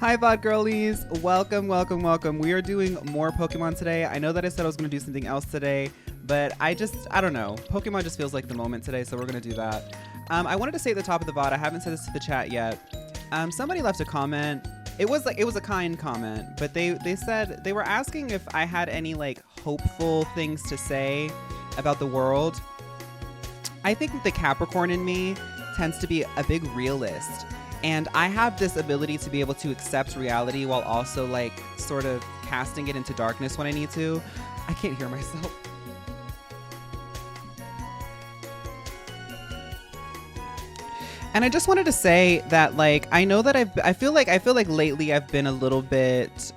Hi, VOD girlies. Welcome, welcome, welcome. We are doing more Pokemon today. I know that I said I was going to do something else today, but I don't know. Pokemon just feels like the moment today, so we're going to do that. I wanted to say at the top of the VOD, I haven't said this to the chat yet. Somebody left a comment. It was a kind comment, but they said they were asking if I had any like hopeful things to say about the world. I think that the Capricorn in me tends to be a big realist. And I have this ability to be able to accept reality while also like sort of casting it into darkness when I need to. I can't hear myself. And I just wanted to say that like I know that I feel like lately I've been a little bit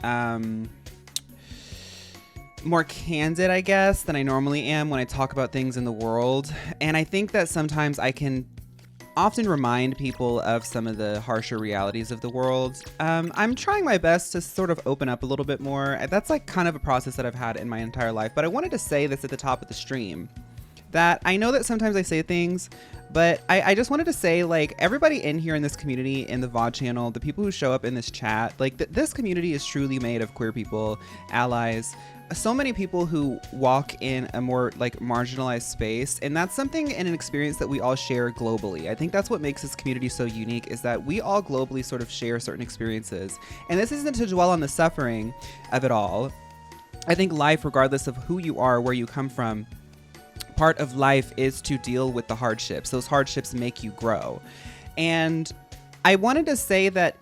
more candid, I guess, than I normally am when I talk about things in the world. And I think that sometimes I can often remind people of some of the harsher realities of the world. I'm trying my best to sort of open up a little bit more. That's like kind of a process that I've had in my entire life. But I wanted to say this at the top of the stream, that I know that sometimes I say things, but I just wanted to say, like, everybody in here in this community, in the VOD channel, the people who show up in this chat, like this community is truly made of queer people, allies, so many people who walk in a more like marginalized space. And that's something and an experience that we all share globally. I think that's what makes this community so unique, is that we all globally sort of share certain experiences. And this isn't to dwell on the suffering of it all. I think life, regardless of who you are, where you come from, part of life is to deal with the hardships. Those hardships make you grow. And I wanted to say that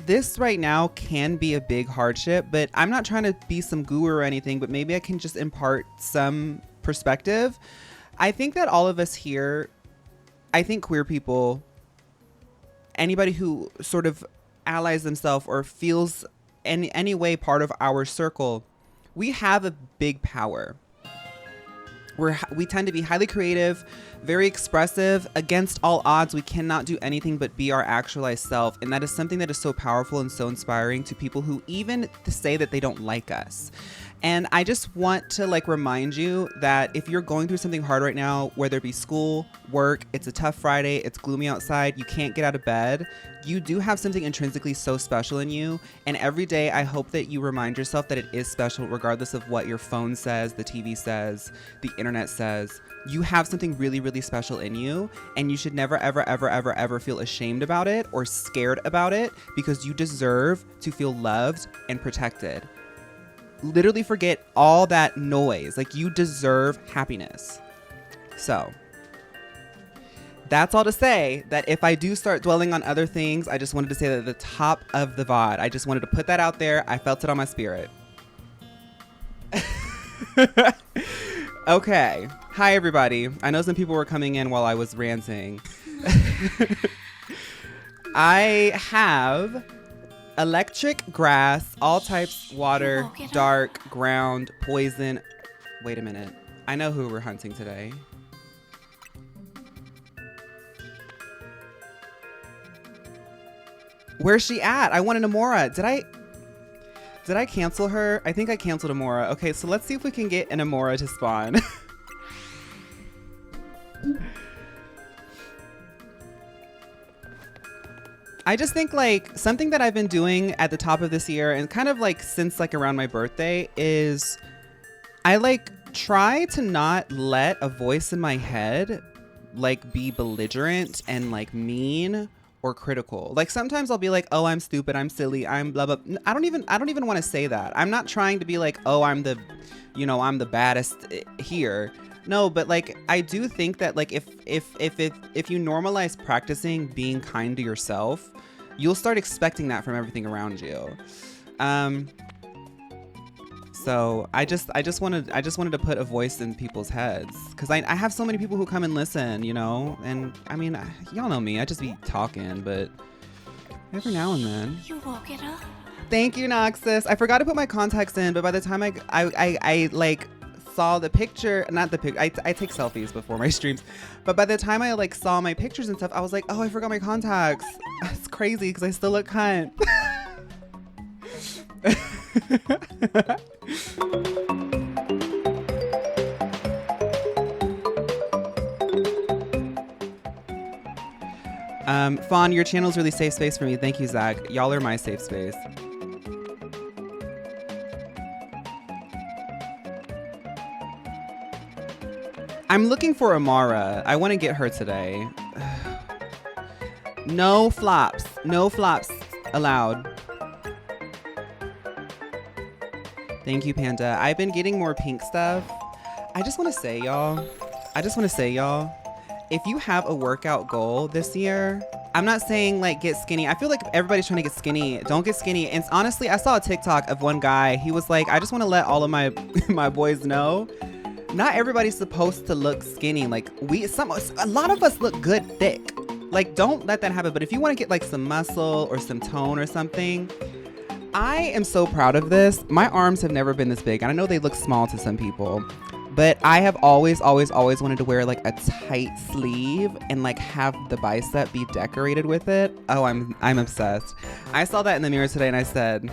this right now can be a big hardship, but I'm not trying to be some guru or anything, but maybe I can just impart some perspective. I think that all of us here, I think queer people, anybody who sort of allies themselves or feels in any way part of our circle, we have a big power. We tend to be highly creative, very expressive. Against all odds, we cannot do anything but be our actualized self. And that is something that is so powerful and so inspiring to people who even say that they don't like us. And I just want to like remind you that if you're going through something hard right now, whether it be school, work, it's a tough Friday, it's gloomy outside, you can't get out of bed, you do have something intrinsically so special in you. And every day I hope that you remind yourself that it is special, regardless of what your phone says, the TV says, the internet says. You have something really, really special in you, and you should never, ever, ever, ever, ever feel ashamed about it or scared about it, because you deserve to feel loved and protected. Literally forget all that noise. Like, you deserve happiness. So that's all to say that if I do start dwelling on other things, I just wanted to say that at the top of the VOD, I just wanted to put that out there. I felt it on my spirit. Okay. Hi, everybody. I know some people were coming in while I was ranting. I have electric, grass, all types, water, dark, ground, poison. Wait a minute. I know who we're hunting today. Where's she at? I want an Amora. Did I cancel her? I think I canceled Amora. Okay, so let's see if we can get an Amora to spawn. I just think like something that I've been doing at the top of this year and kind of like since like around my birthday is I like try to not let a voice in my head like be belligerent and like mean or critical. Like sometimes I'll be like, oh, I'm stupid, I'm silly, I'm blah, blah. I don't even want to say that. I'm not trying to be like, oh, I'm the baddest here. No, but like I do think that like if you normalize practicing being kind to yourself, you'll start expecting that from everything around you. So I just wanted to put a voice in people's heads, because I have so many people who come and listen, you know, and I mean, y'all know me, I just be talking, but every now and then. You woke it up. Thank you, Noxus. I forgot to put my contacts in, but by the time I like saw the picture, not the picture, I take selfies before my streams, but by the time I like saw my pictures and stuff, I was like, oh, I forgot my contacts. It's crazy because I still look cunt. Phaun, your channel's really safe space for me. Thank you, Zach. Y'all are my safe space. I'm looking for Amara. I want to get her today. No flops. No flops allowed. Thank you, Panda. I've been getting more pink stuff. I just want to say, y'all, if you have a workout goal this year, I'm not saying like get skinny. I feel like everybody's trying to get skinny. Don't get skinny. And honestly, I saw a TikTok of one guy. He was like, I just want to let all of my my boys know, not everybody's supposed to look skinny. Like a lot of us look good thick. Like, don't let that happen. But if you want to get like some muscle or some tone or something, I am so proud of this. My arms have never been this big. And I know they look small to some people, but I have always wanted to wear like a tight sleeve and like have the bicep be decorated with it. Oh, I'm obsessed. I saw that in the mirror today and I said,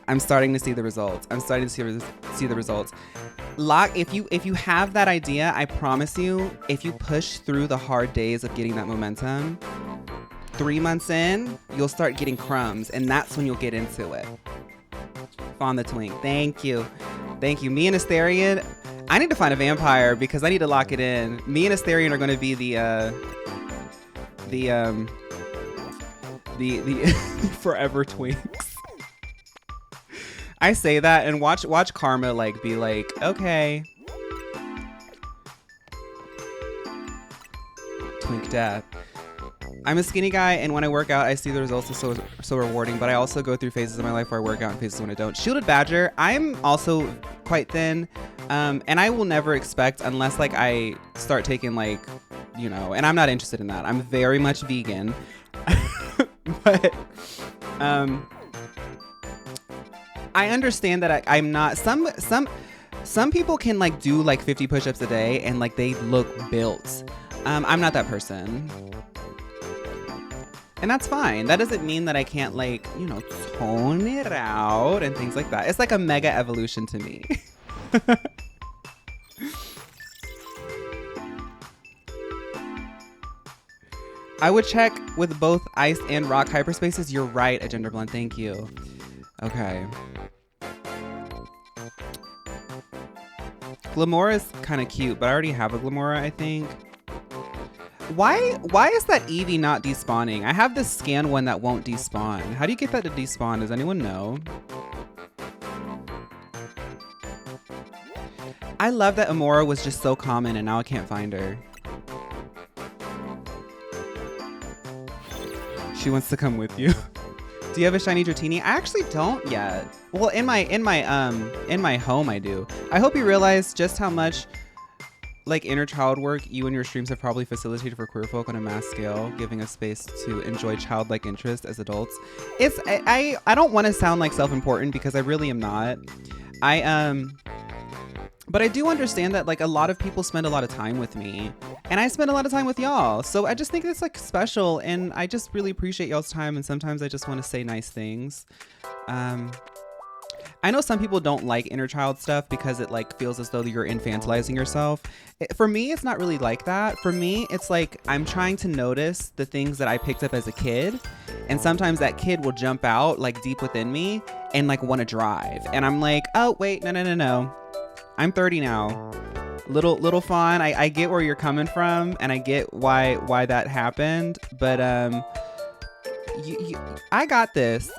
I'm starting to see the results. I'm starting to see the results. If you have that idea, I promise you, if you push through the hard days of getting that momentum, 3 months in, you'll start getting crumbs, and that's when you'll get into it. Fawn the Twink, thank you. Thank you. Me and Asterion, I need to find a vampire because I need to lock it in. Me and Asterion are going to be the forever twinks. I say that and watch Karma like be like, okay. Twink death. I'm a skinny guy, and when I work out, I see the results. It's so rewarding, but I also go through phases of my life where I work out and phases when I don't. Shielded Badger, I'm also quite thin, and I will never expect, unless like I start taking like, you know, and I'm not interested in that. I'm very much vegan, but I understand that I'm not, some people can like do like 50 push-ups a day and like they look built. I'm not that person. And that's fine. That doesn't mean that I can't like, you know, tone it out and things like that. It's like a mega evolution to me. I would check with both ice and rock hyperspaces. You're right, Agenda Blunt. Thank you. Okay. Glamora is kind of cute, but I already have a Glamora, I think. Why is that Eevee not despawning? I have this scan one that won't despawn. How do you get that to despawn? Does anyone know? I love that Amora was just so common and now I can't find her. She wants to come with you. Do you have a shiny Dratini? I actually don't yet. Well, in my home I do. I hope you realize just how much like inner child work you and your streams have probably facilitated for queer folk on a mass scale, giving us space to enjoy childlike interest as adults. I don't want to sound like self-important because I really am not. But I do understand that like a lot of people spend a lot of time with me and I spend a lot of time with y'all. So I just think it's like special and I just really appreciate y'all's time, and sometimes I just want to say nice things. I know some people don't like inner child stuff because it like feels as though you're infantilizing yourself. For me, it's not really like that. For me, it's like I'm trying to notice the things that I picked up as a kid. And sometimes that kid will jump out like deep within me and like want to drive. And I'm like, oh, wait, no. I'm 30 now. Little Phaun, I get where you're coming from and I get why that happened. But I got this.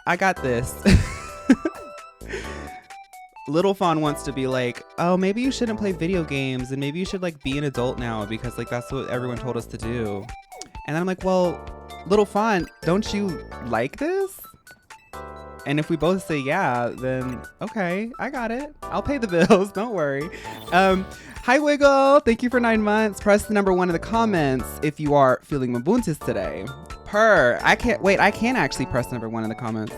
Little Phaun wants to be like, oh, maybe you shouldn't play video games and maybe you should like be an adult now because like that's what everyone told us to do. And then I'm like, well, Little Phaun, don't you like this? And if we both say yeah, then okay, I got it. I'll pay the bills, don't worry. Hi Wiggle, thank you for 9 months. Press the number 1 in the comments if you are feeling Mabuntis today. Purr, I can actually press number 1 in the comments.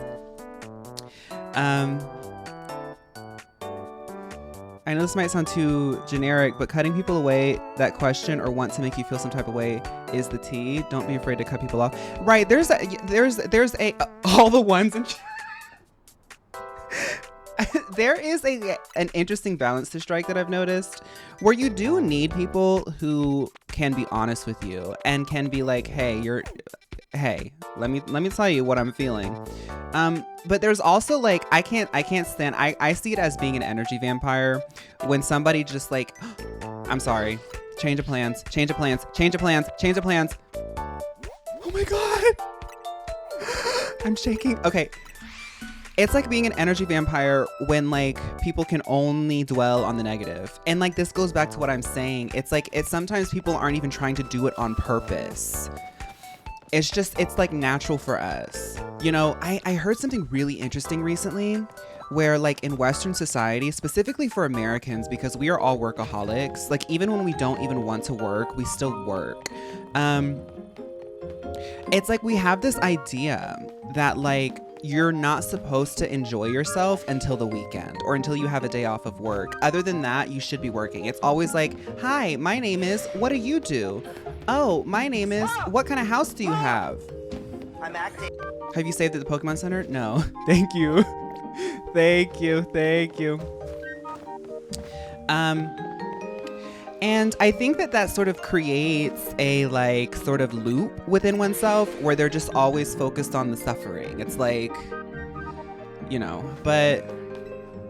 I know this might sound too generic, but cutting people away that question or want to make you feel some type of way is the tea. Don't be afraid to cut people off. Right, there's all the ones in there is an interesting balance to strike that I've noticed where you do need people who can be honest with you and can be like, hey, let me tell you what I'm feeling. But there's also like, I can't stand, I see it as being an energy vampire when somebody just like, I'm sorry, change of plans. Oh my God. I'm shaking. Okay. It's like being an energy vampire when like people can only dwell on the negative. And like this goes back to what I'm saying. It's like sometimes people aren't even trying to do it on purpose. It's like natural for us. You know, I heard something really interesting recently where like in Western society, specifically for Americans, because we are all workaholics, like even when we don't even want to work, we still work. It's like we have this idea that like you're not supposed to enjoy yourself until the weekend or until you have a day off of work. Other than that, you should be working. It's always like, hi, my name is, what do you do? Oh, my name is, what kind of house do you have? I'm acting. Have you saved at the Pokemon Center? No. Thank you. Thank you. And I think that sort of creates a like sort of loop within oneself where they're just always focused on the suffering. It's like, you know, but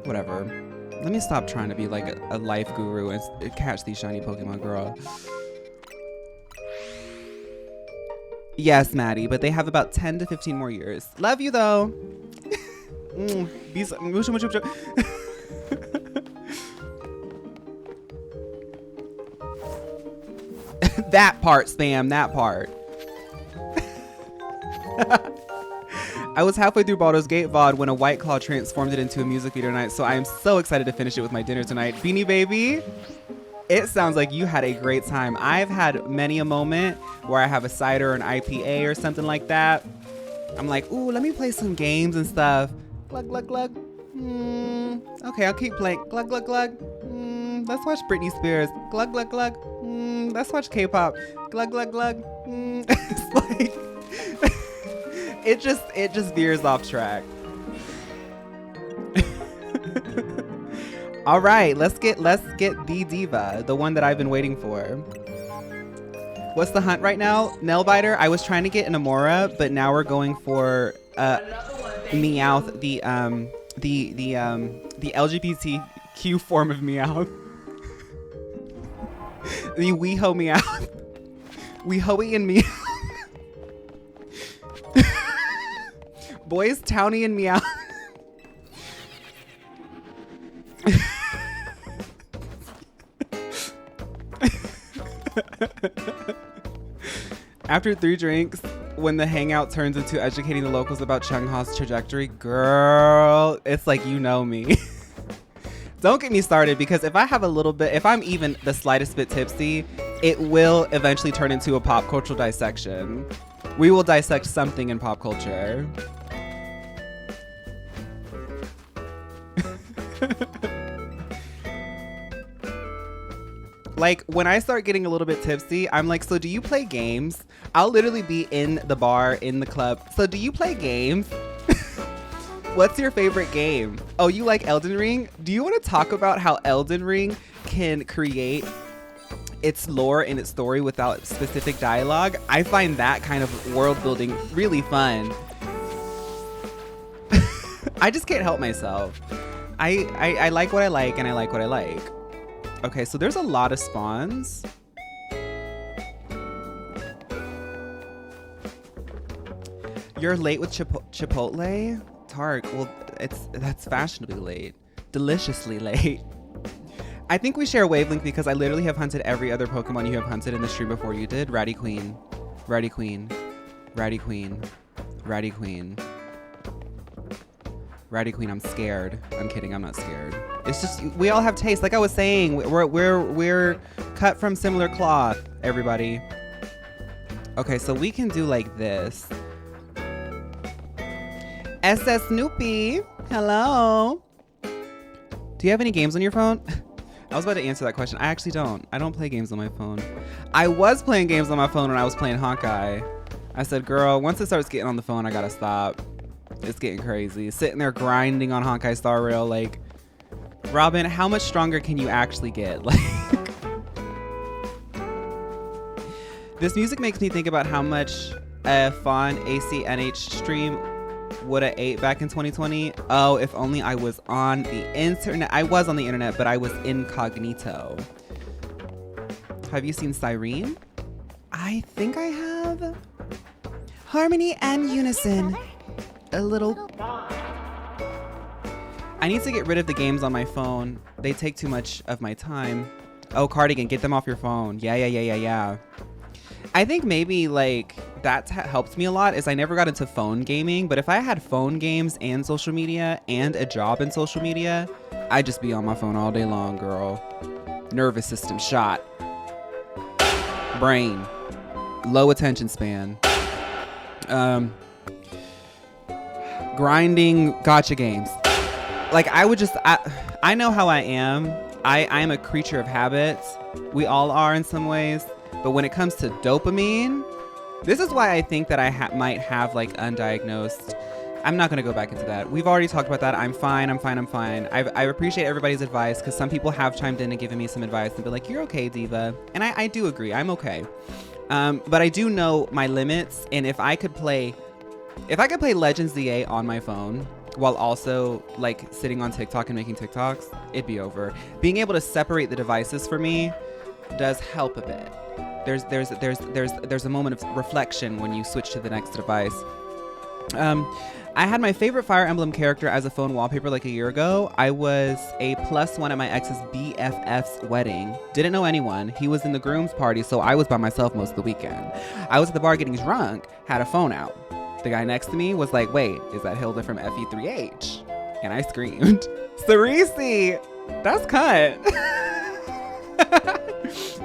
whatever. Let me stop trying to be like a life guru and catch these shiny Pokemon, girl. Yes, Maddie, but they have about 10 to 15 more years. Love you though. Mucho. That part, spam, that part. I was halfway through Baldur's Gate VOD when a White Claw transformed it into a music video tonight, so I am so excited to finish it with my dinner tonight. Beanie Baby, it sounds like you had a great time. I've had many a moment where I have a cider or an IPA or something like that. I'm like, ooh, let me play some games and stuff. Glug, glug, glug. Okay, I'll keep playing. Glug, glug, glug. Let's watch Britney Spears. Glug, glug, glug. Let's watch K-pop. Glug, glug, glug. It's like, it just veers off track. All right, let's get the diva, the one that I've been waiting for. What's the hunt right now? Nailbiter. I was trying to get an Amora, but now we're going for Meowth, the LGBTQ form of Meowth. The WeHo Meowth. WeHoey and Meowth. Boys, Townie and Meowth. After 3 drinks, when the hangout turns into educating the locals about Chung Ha's trajectory, girl, it's like, you know me. Don't get me started, because if I have a little bit, if I'm even the slightest bit tipsy, it will eventually turn into a pop cultural dissection. We will dissect something in pop culture. Like, when I start getting a little bit tipsy, I'm like, so do you play games? I'll literally be in the bar, in the club. So do you play games? What's your favorite game? Oh, you like Elden Ring? Do you want to talk about how Elden Ring can create its lore and its story without specific dialogue? I find that kind of world building really fun. I just can't help myself. I like what I like, and I like what I like. Okay, so there's a lot of spawns. You're late with Chipotle? Tark, well, that's fashionably late. Deliciously late. I think we share a wavelength because I literally have hunted every other Pokemon you have hunted in the stream before you did. Ratty Queen. Ratty Queen. Ratty Queen. Ratty Queen. Ratty Queen, I'm scared. I'm kidding, I'm not scared. It's just, we all have taste. Like I was saying, we're cut from similar cloth, everybody. Okay, so we can do like this. SS Snoopy, hello. Do you have any games on your phone? I was about to answer that question. I actually don't. I don't play games on my phone. I was playing games on my phone when I was playing Honkai. I said, girl, once it starts getting on the phone, I gotta stop. It's getting crazy. Sitting there grinding on Honkai Star Rail, like, Robin, how much stronger can you actually get? Like, This music makes me think about how much a Phaun ACNH stream would have ate back in 2020. Oh, if only I was on the internet. I was on the internet, but I was incognito. Have you seen Cyrene? I think I have. Harmony and unison. A little. I need to get rid of the games on my phone. They take too much of my time. Oh, Cardigan, get them off your phone. Yeah. I think maybe like that's helped me a lot is I never got into phone gaming, but if I had phone games and social media and a job in social media, I'd just be on my phone all day long, girl. Nervous system shot. Brain. Low attention span. Grinding gacha games. Like I would just, I know how I am. I am a creature of habits. We all are in some ways. But when it comes to dopamine, this is why I think that I might have like undiagnosed. I'm not going to go back into that. We've already talked about that. I'm fine. I appreciate everybody's advice because some people have chimed in and given me some advice and be like, you're okay, diva. And I do agree. I'm okay. But I do know my limits. And if I could play Legendza on my phone while also like sitting on TikTok and making TikToks, it'd be over. Being able to separate the devices for me does help a bit. There's a moment of reflection when you switch to the next device. I had my favorite Fire Emblem character as a phone wallpaper like a year ago. I was a +1 at my ex's BFF's wedding. Didn't know anyone. He was in the groom's party, so I was by myself most of the weekend. I was at the bar getting drunk, had a phone out. The guy next to me was like, wait, is that Hilda from FE3H? And I screamed, Cerisi! That's cut.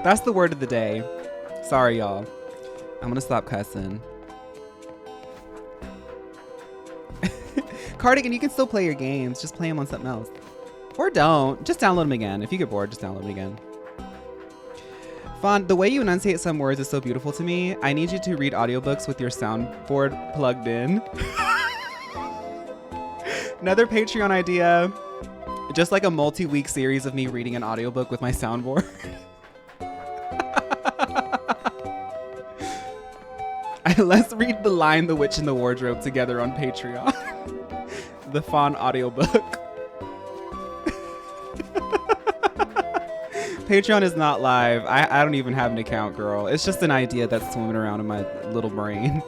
That's the word of the day. Sorry, y'all. I'm gonna stop cussing. Cardigan, you can still play your games. Just play them on something else. Or don't. Just download them again. If you get bored, just download them again. Phaun, the way you enunciate some words is so beautiful to me. I need you to read audiobooks with your soundboard plugged in. Another Patreon idea. Just like a multi-week series of me reading an audiobook with my soundboard. Let's read The Lion, the Witch, and the Wardrobe together on Patreon. The Phaun audiobook. Patreon is not live. I don't even have an account, girl. It's just an idea that's swimming around in my little brain.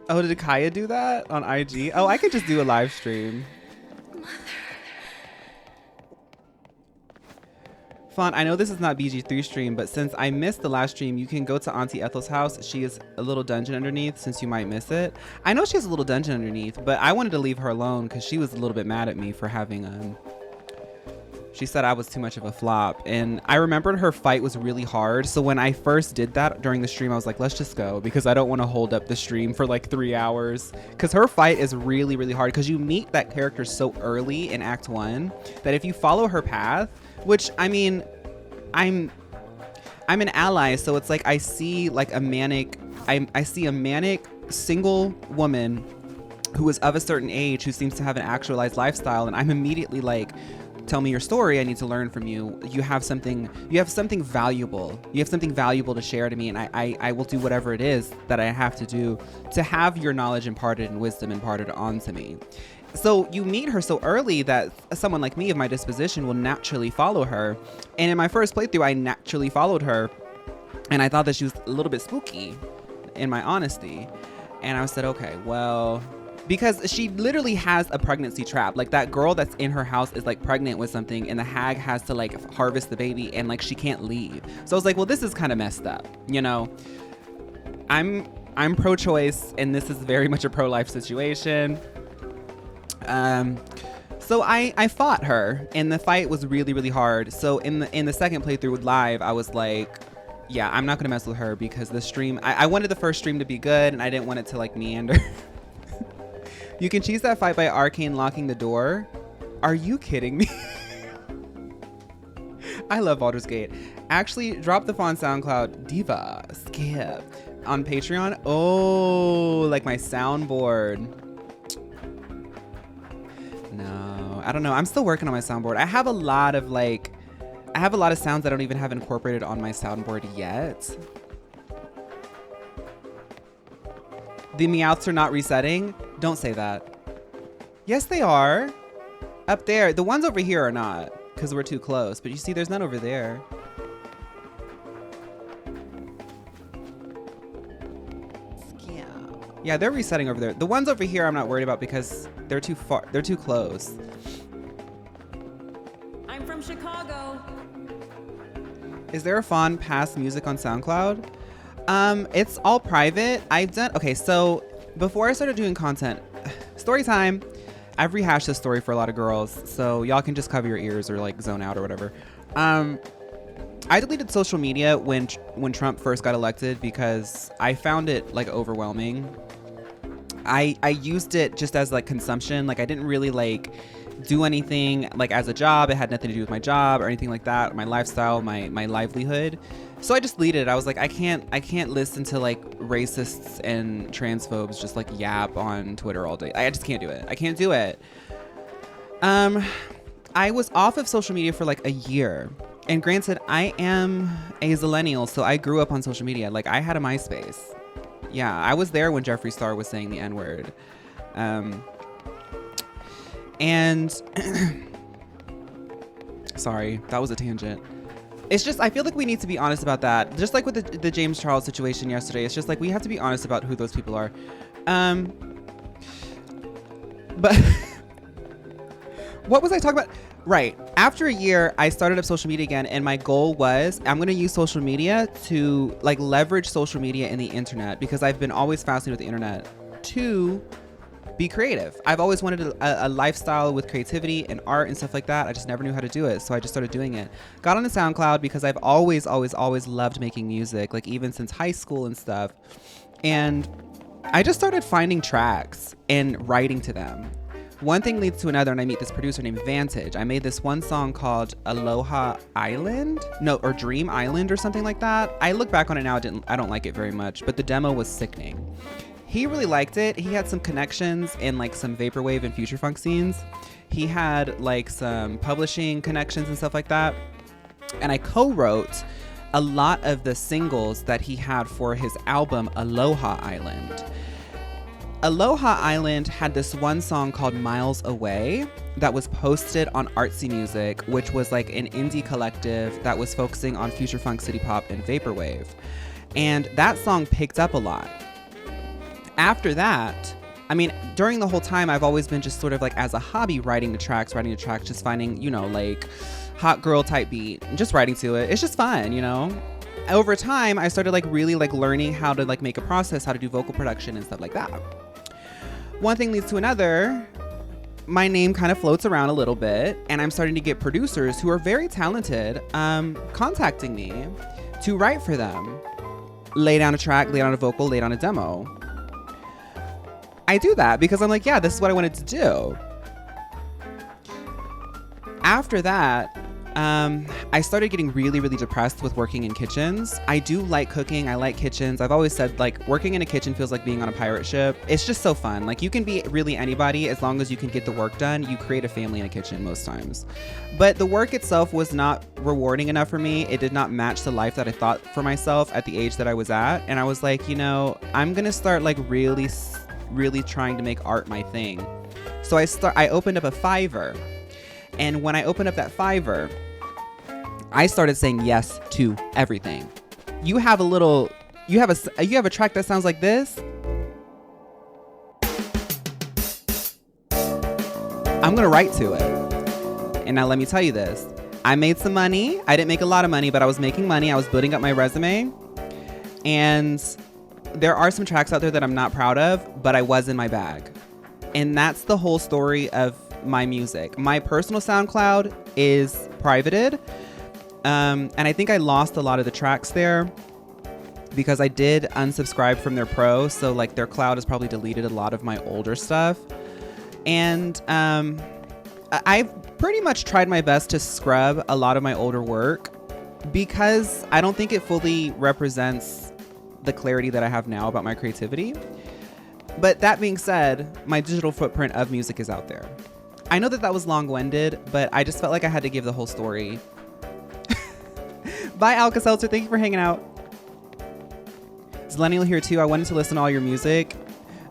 Oh, did Kaya do that on IG? Oh, I could just do a live stream. Phaun, I know this is not BG3 stream, but since I missed the last stream, you can go to Auntie Ethel's house. She has a little dungeon underneath since you might miss it. I know she has a little dungeon underneath, but I wanted to leave her alone because she was a little bit mad at me for having, she said I was too much of a flop. And I remembered her fight was really hard. So when I first did that during the stream, I was like, let's just go because I don't want to hold up the stream for like 3 hours. Because her fight is really, really hard because you meet that character so early in Act 1 that if you follow her path, which I mean, I'm an ally, so it's like I see like a manic, I see a manic single woman who is of a certain age who seems to have an actualized lifestyle, and I'm immediately like, tell me your story. I need to learn from you. You have something valuable. You have something valuable to share to me, and I will do whatever it is that I have to do to have your knowledge imparted and wisdom imparted onto me. So you meet her so early that someone like me of my disposition will naturally follow her. And in my first playthrough, I naturally followed her. And I thought that she was a little bit spooky in my honesty. And I said, okay, well, because she literally has a pregnancy trap. Like that girl that's in her house is like pregnant with something and the hag has to like harvest the baby and like she can't leave. So I was like, well, this is kind of messed up. You know, I'm pro-choice and this is very much a pro-life situation. So I fought her and the fight was really, really hard. So in the second playthrough live, I was like, yeah, I'm not gonna mess with her because the stream, I wanted the first stream to be good and I didn't want it to like meander. You can cheese that fight by Arcane locking the door. Are you kidding me? I love Baldur's Gate. Actually, drop the Phaun SoundCloud Diva Skip on Patreon. Oh, like my soundboard. No, I don't know. I'm still working on my soundboard. I have a lot of sounds I don't even have incorporated on my soundboard yet. The Meowths are not resetting. Don't say that. Yes, they are. Up there. The ones over here are not because we're too close. But you see, there's none over there. Yeah, they're resetting over there. The ones over here I'm not worried about because they're too far. They're too close. I'm from Chicago. Is there a Phaun past music on SoundCloud? It's all private. Okay, so before I started doing content, story time, I've rehashed this story for a lot of girls, so y'all can just cover your ears or like zone out or whatever. I deleted social media when Trump first got elected because I found it like overwhelming. I used it just as like consumption. Like I didn't really like do anything like as a job. It had nothing to do with my job or anything like that, my lifestyle, my livelihood. So I just deleted it. I was like, I can't listen to like racists and transphobes just like yap on Twitter all day. I just can't do it. I can't do it. I was off of social media for like a year. And granted, I am a zillennial, so I grew up on social media. Like I had a MySpace. Yeah, I was there when Jeffree Star was saying the N-word. And sorry, that was a tangent. It's just, I feel like we need to be honest about that. Just like with the James Charles situation yesterday, it's just like we have to be honest about who those people are. But what was I talking about? Right. After a year, I started up social media again, and my goal was I'm going to use social media to like leverage social media and the internet because I've been always fascinated with the internet to be creative. I've always wanted a lifestyle with creativity and art and stuff like that. I just never knew how to do it, so I just started doing it. Got on the SoundCloud because I've always loved making music, like even since high school and stuff. And I just started finding tracks and writing to them. One thing leads to another, and I meet this producer named Vantage. I made this one song called Aloha Island, or Dream Island or something like that. I look back on it now, I don't like it very much, but the demo was sickening. He really liked it. He had some connections in like some vaporwave and future funk scenes. He had like some publishing connections and stuff like that. And I co-wrote a lot of the singles that he had for his album Aloha Island. Aloha Island had this one song called Miles Away that was posted on Artsy Music, which was like an indie collective that was focusing on future funk, city pop, and vaporwave. And that song picked up a lot. After that, I mean, during the whole time, I've always been just sort of like as a hobby writing the tracks, just finding, like hot girl type beat, and just writing to it. It's just fun, Over time, I started like really like learning how to like make a process, how to do vocal production and stuff like that. One thing leads to another. My name kind of floats around a little bit, and I'm starting to get producers who are very talented contacting me to write for them. Lay down a track, lay down a vocal, lay down a demo. I do that because I'm like, yeah, this is what I wanted to do. After that, I started getting really, really depressed with working in kitchens. I do like cooking. I like kitchens. I've always said like working in a kitchen feels like being on a pirate ship. It's just so fun. Like you can be really anybody as long as you can get the work done. You create a family in a kitchen most times. But the work itself was not rewarding enough for me. It did not match the life that I thought for myself at the age that I was at. And I was like, I'm going to start like really, really trying to make art my thing. So I opened up a Fiverr. And when I opened up that Fiverr, I started saying yes to everything. You have a track that sounds like this? I'm gonna write to it. And now let me tell you this. I made some money. I didn't make a lot of money, but I was making money. I was building up my resume. And there are some tracks out there that I'm not proud of, but I was in my bag. And that's the whole story of my music. My personal SoundCloud is privated. And I think I lost a lot of the tracks there because I did unsubscribe from their pro. So like their cloud has probably deleted a lot of my older stuff. And I've pretty much tried my best to scrub a lot of my older work because I don't think it fully represents the clarity that I have now about my creativity. But that being said, my digital footprint of music is out there. I know that was long-winded, but I just felt like I had to give the whole story. Bye, Alka-Seltzer. Thank you for hanging out. Zillennial here too. I wanted to listen to all your music.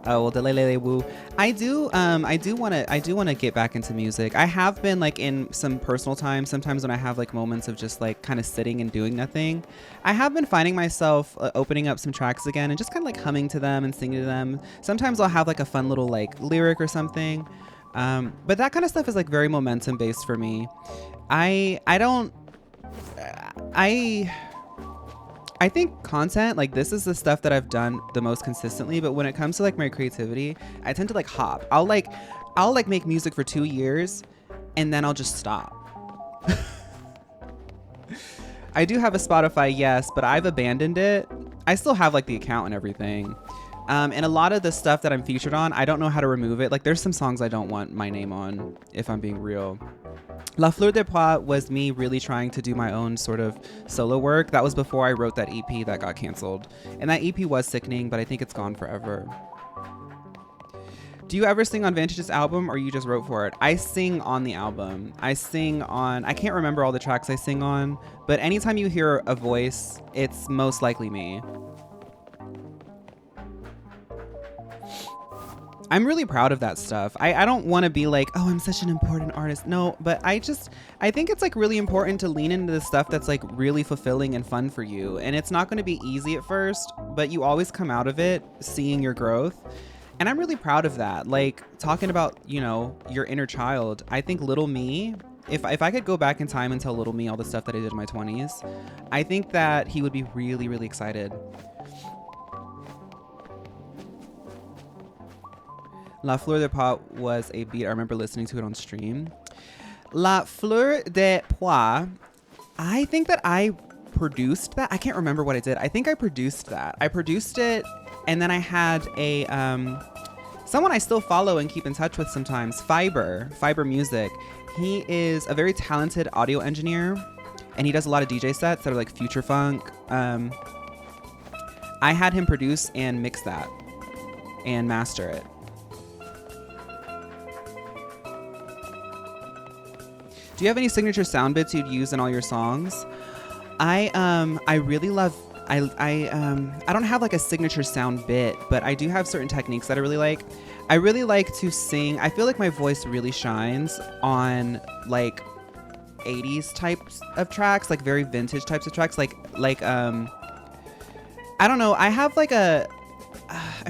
Oh, well, delele woo. I do want to get back into music. I have been like in some personal time. Sometimes when I have like moments of just like kind of sitting and doing nothing, I have been finding myself opening up some tracks again and just kind of like humming to them and singing to them. Sometimes I'll have like a fun little like lyric or something. But that kind of stuff is like very momentum based for me. I think content, like this is the stuff that I've done the most consistently, but when it comes to like my creativity, I tend to like hop. I'll make music for 2 years and then I'll just stop. I do have a Spotify, yes, but I've abandoned it. I still have like the account and everything. And a lot of the stuff that I'm featured on, I don't know how to remove it. Like there's some songs I don't want my name on, if I'm being real. La Fleur de Pois was me really trying to do my own sort of solo work. That was before I wrote that EP that got canceled. And that EP was sickening, but I think it's gone forever. Do you ever sing on Vantage's album or you just wrote for it? I sing on the album. I can't remember all the tracks I sing on, but anytime you hear a voice, it's most likely me. I'm really proud of that stuff. I don't want to be like, oh, I'm such an important artist. No, but I think it's like really important to lean into the stuff that's like really fulfilling and fun for you. And it's not going to be easy at first, but you always come out of it seeing your growth. And I'm really proud of that. Like talking about, you know, your inner child. I think little me, if I could go back in time and tell little me all the stuff that I did in my 20s, I think that he would be really, really excited. La Fleur de Pois was a beat. I remember listening to it on stream. La Fleur de Pois, I think that I produced that. I can't remember what I did. I think I produced that. I produced it, and then I had a someone I still follow and keep in touch with sometimes, Fiber Music. He is a very talented audio engineer, and he does a lot of DJ sets that are like future funk. I had him produce and mix that and master it. Do you have any signature sound bits you'd use in all your songs? I really love, I don't have like a signature sound bit, but I do have certain techniques that I really like. I really like to sing. I feel like my voice really shines on like 80s types of tracks, like very vintage types of tracks. Like I don't know. I have like I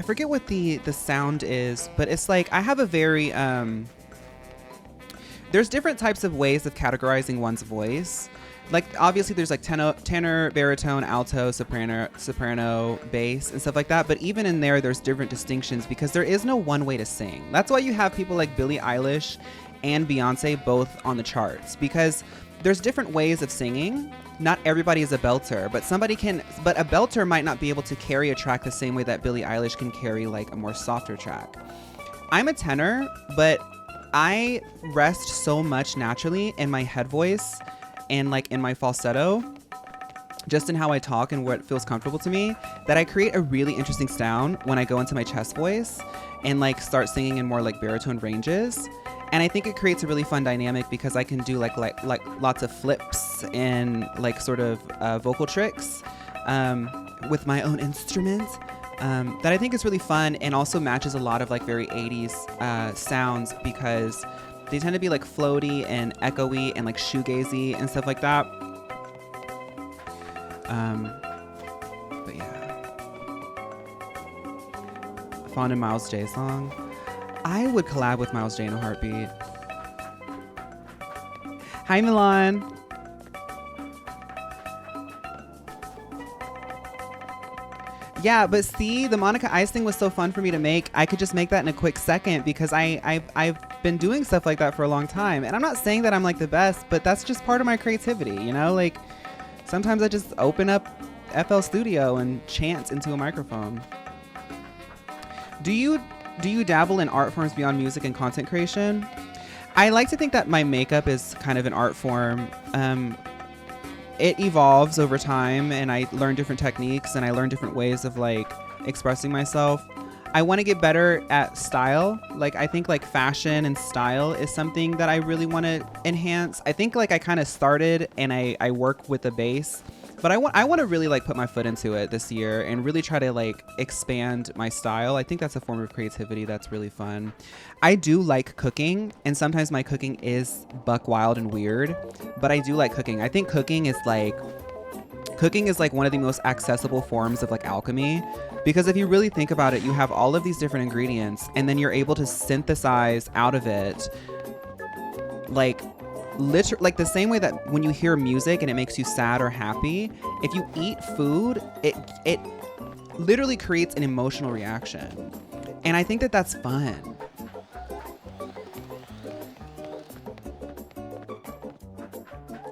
forget what the sound is, but it's like I have a very, there's different types of ways of categorizing one's voice. Like obviously there's like tenor, baritone, alto, soprano, bass and stuff like that. But even in there's different distinctions because there is no one way to sing. That's why you have people like Billie Eilish and Beyonce both on the charts, because there's different ways of singing. Not everybody is a belter, but but a belter might not be able to carry a track the same way that Billie Eilish can carry like a more softer track. I'm a tenor, but I rest so much naturally in my head voice and like in my falsetto, just in how I talk and what feels comfortable to me, that I create a really interesting sound when I go into my chest voice and like start singing in more like baritone ranges. And I think it creates a really fun dynamic because I can do like lots of flips and like sort of vocal tricks with my own instrument. That I think is really fun and also matches a lot of like very 80s sounds because they tend to be like floaty and echoey and like shoegazy and stuff like that. But yeah. Phaun and Miles J song. I would collab with Miles J in a heartbeat. Hi, Milan. Yeah, but see, the Monica Ice thing was so fun for me to make. I could just make that in a quick second because I've been doing stuff like that for a long time. And I'm not saying that I'm like the best, but that's just part of my creativity, you know? Like sometimes I just open up FL Studio and chant into a microphone. Do you dabble in art forms beyond music and content creation? I like to think that my makeup is kind of an art form. It evolves over time and I learn different techniques and I learn different ways of like expressing myself. I want to get better at style. Like, I think like fashion and style is something that I really want to enhance. I think like I kind of started and I work with a base, but I want to really like put my foot into it this year and really try to like expand my style. I think that's a form of creativity that's really fun. I do like cooking, and sometimes my cooking is buck wild and weird, but I do like cooking. I think cooking is like one of the most accessible forms of like alchemy, because if you really think about it, you have all of these different ingredients and then you're able to synthesize out of it like like the same way that when you hear music and it makes you sad or happy, if you eat food, it literally creates an emotional reaction. And I think that that's fun.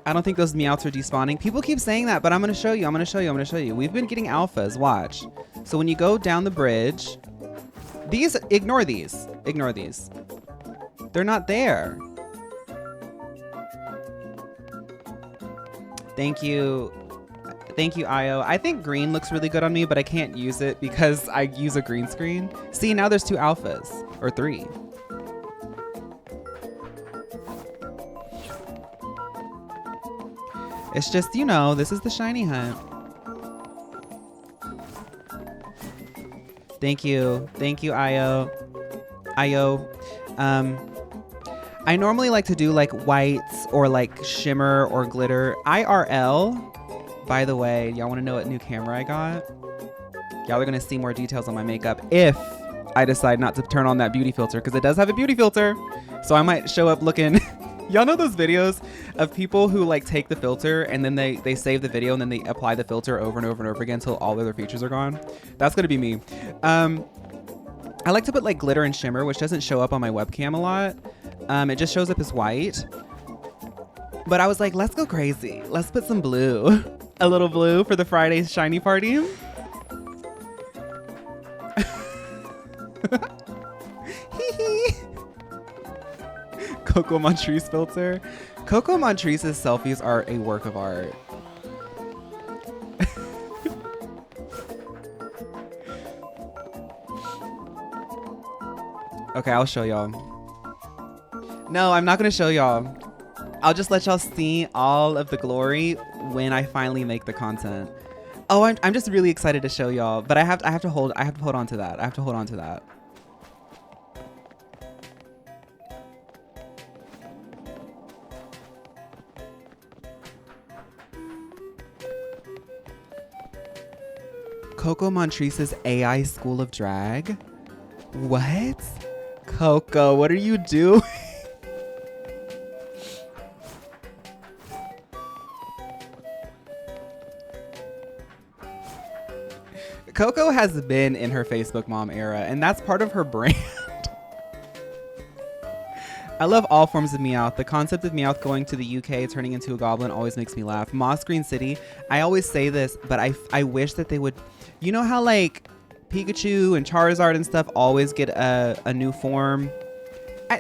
I don't think those meowths are despawning. People keep saying that, but I'm going to show you. We've been getting alphas. Watch. So when you go down the bridge, ignore these. They're not there. Thank you, Io. I think green looks really good on me, but I can't use it because I use a green screen. See, now there's 2 alphas, or 3. It's just, you know, this is the shiny hunt. Thank you, Io. I normally like to do like whites or like shimmer or glitter. IRL, by the way, y'all want to know what new camera I got? Y'all are going to see more details on my makeup if I decide not to turn on that beauty filter, because it does have a beauty filter. So I might show up looking... Y'all know those videos of people who like take the filter and then they save the video and then they apply the filter over and over and over again until all the other features are gone? That's going to be me. I like to put like glitter and shimmer, which doesn't show up on my webcam a lot. It just shows up as white. But I was like, let's go crazy. Let's put some blue. A little blue for the Friday shiny party. Coco Montrese filter. Coco Montrese's selfies are a work of art. Okay, I'll show y'all. No, I'm not gonna show y'all. I'll just let y'all see all of the glory when I finally make the content. Oh, I'm just really excited to show y'all, but I have to hold on to that. Coco Montrese's AI School of Drag? What? Coco, what are you doing? Coco has been in her Facebook mom era, and that's part of her brand. I love all forms of Meowth. The concept of Meowth going to the UK, turning into a goblin, always makes me laugh. Moss Green City, I always say this, but I wish that they would... You know how like Pikachu and Charizard and stuff always get a new form?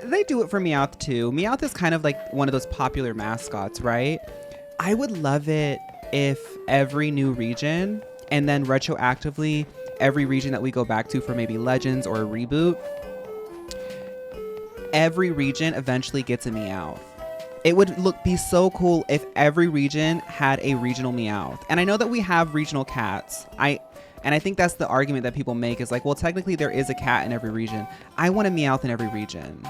They do it for Meowth too. Meowth is kind of like one of those popular mascots, right? I would love it if every new region, and then retroactively every region that we go back to for maybe Legends or a reboot, every region eventually gets a Meowth. It would be so cool if every region had a regional Meowth. And I know that we have regional cats. And I think that's the argument that people make, is like, well, technically there is a cat in every region. I want a Meowth in every region.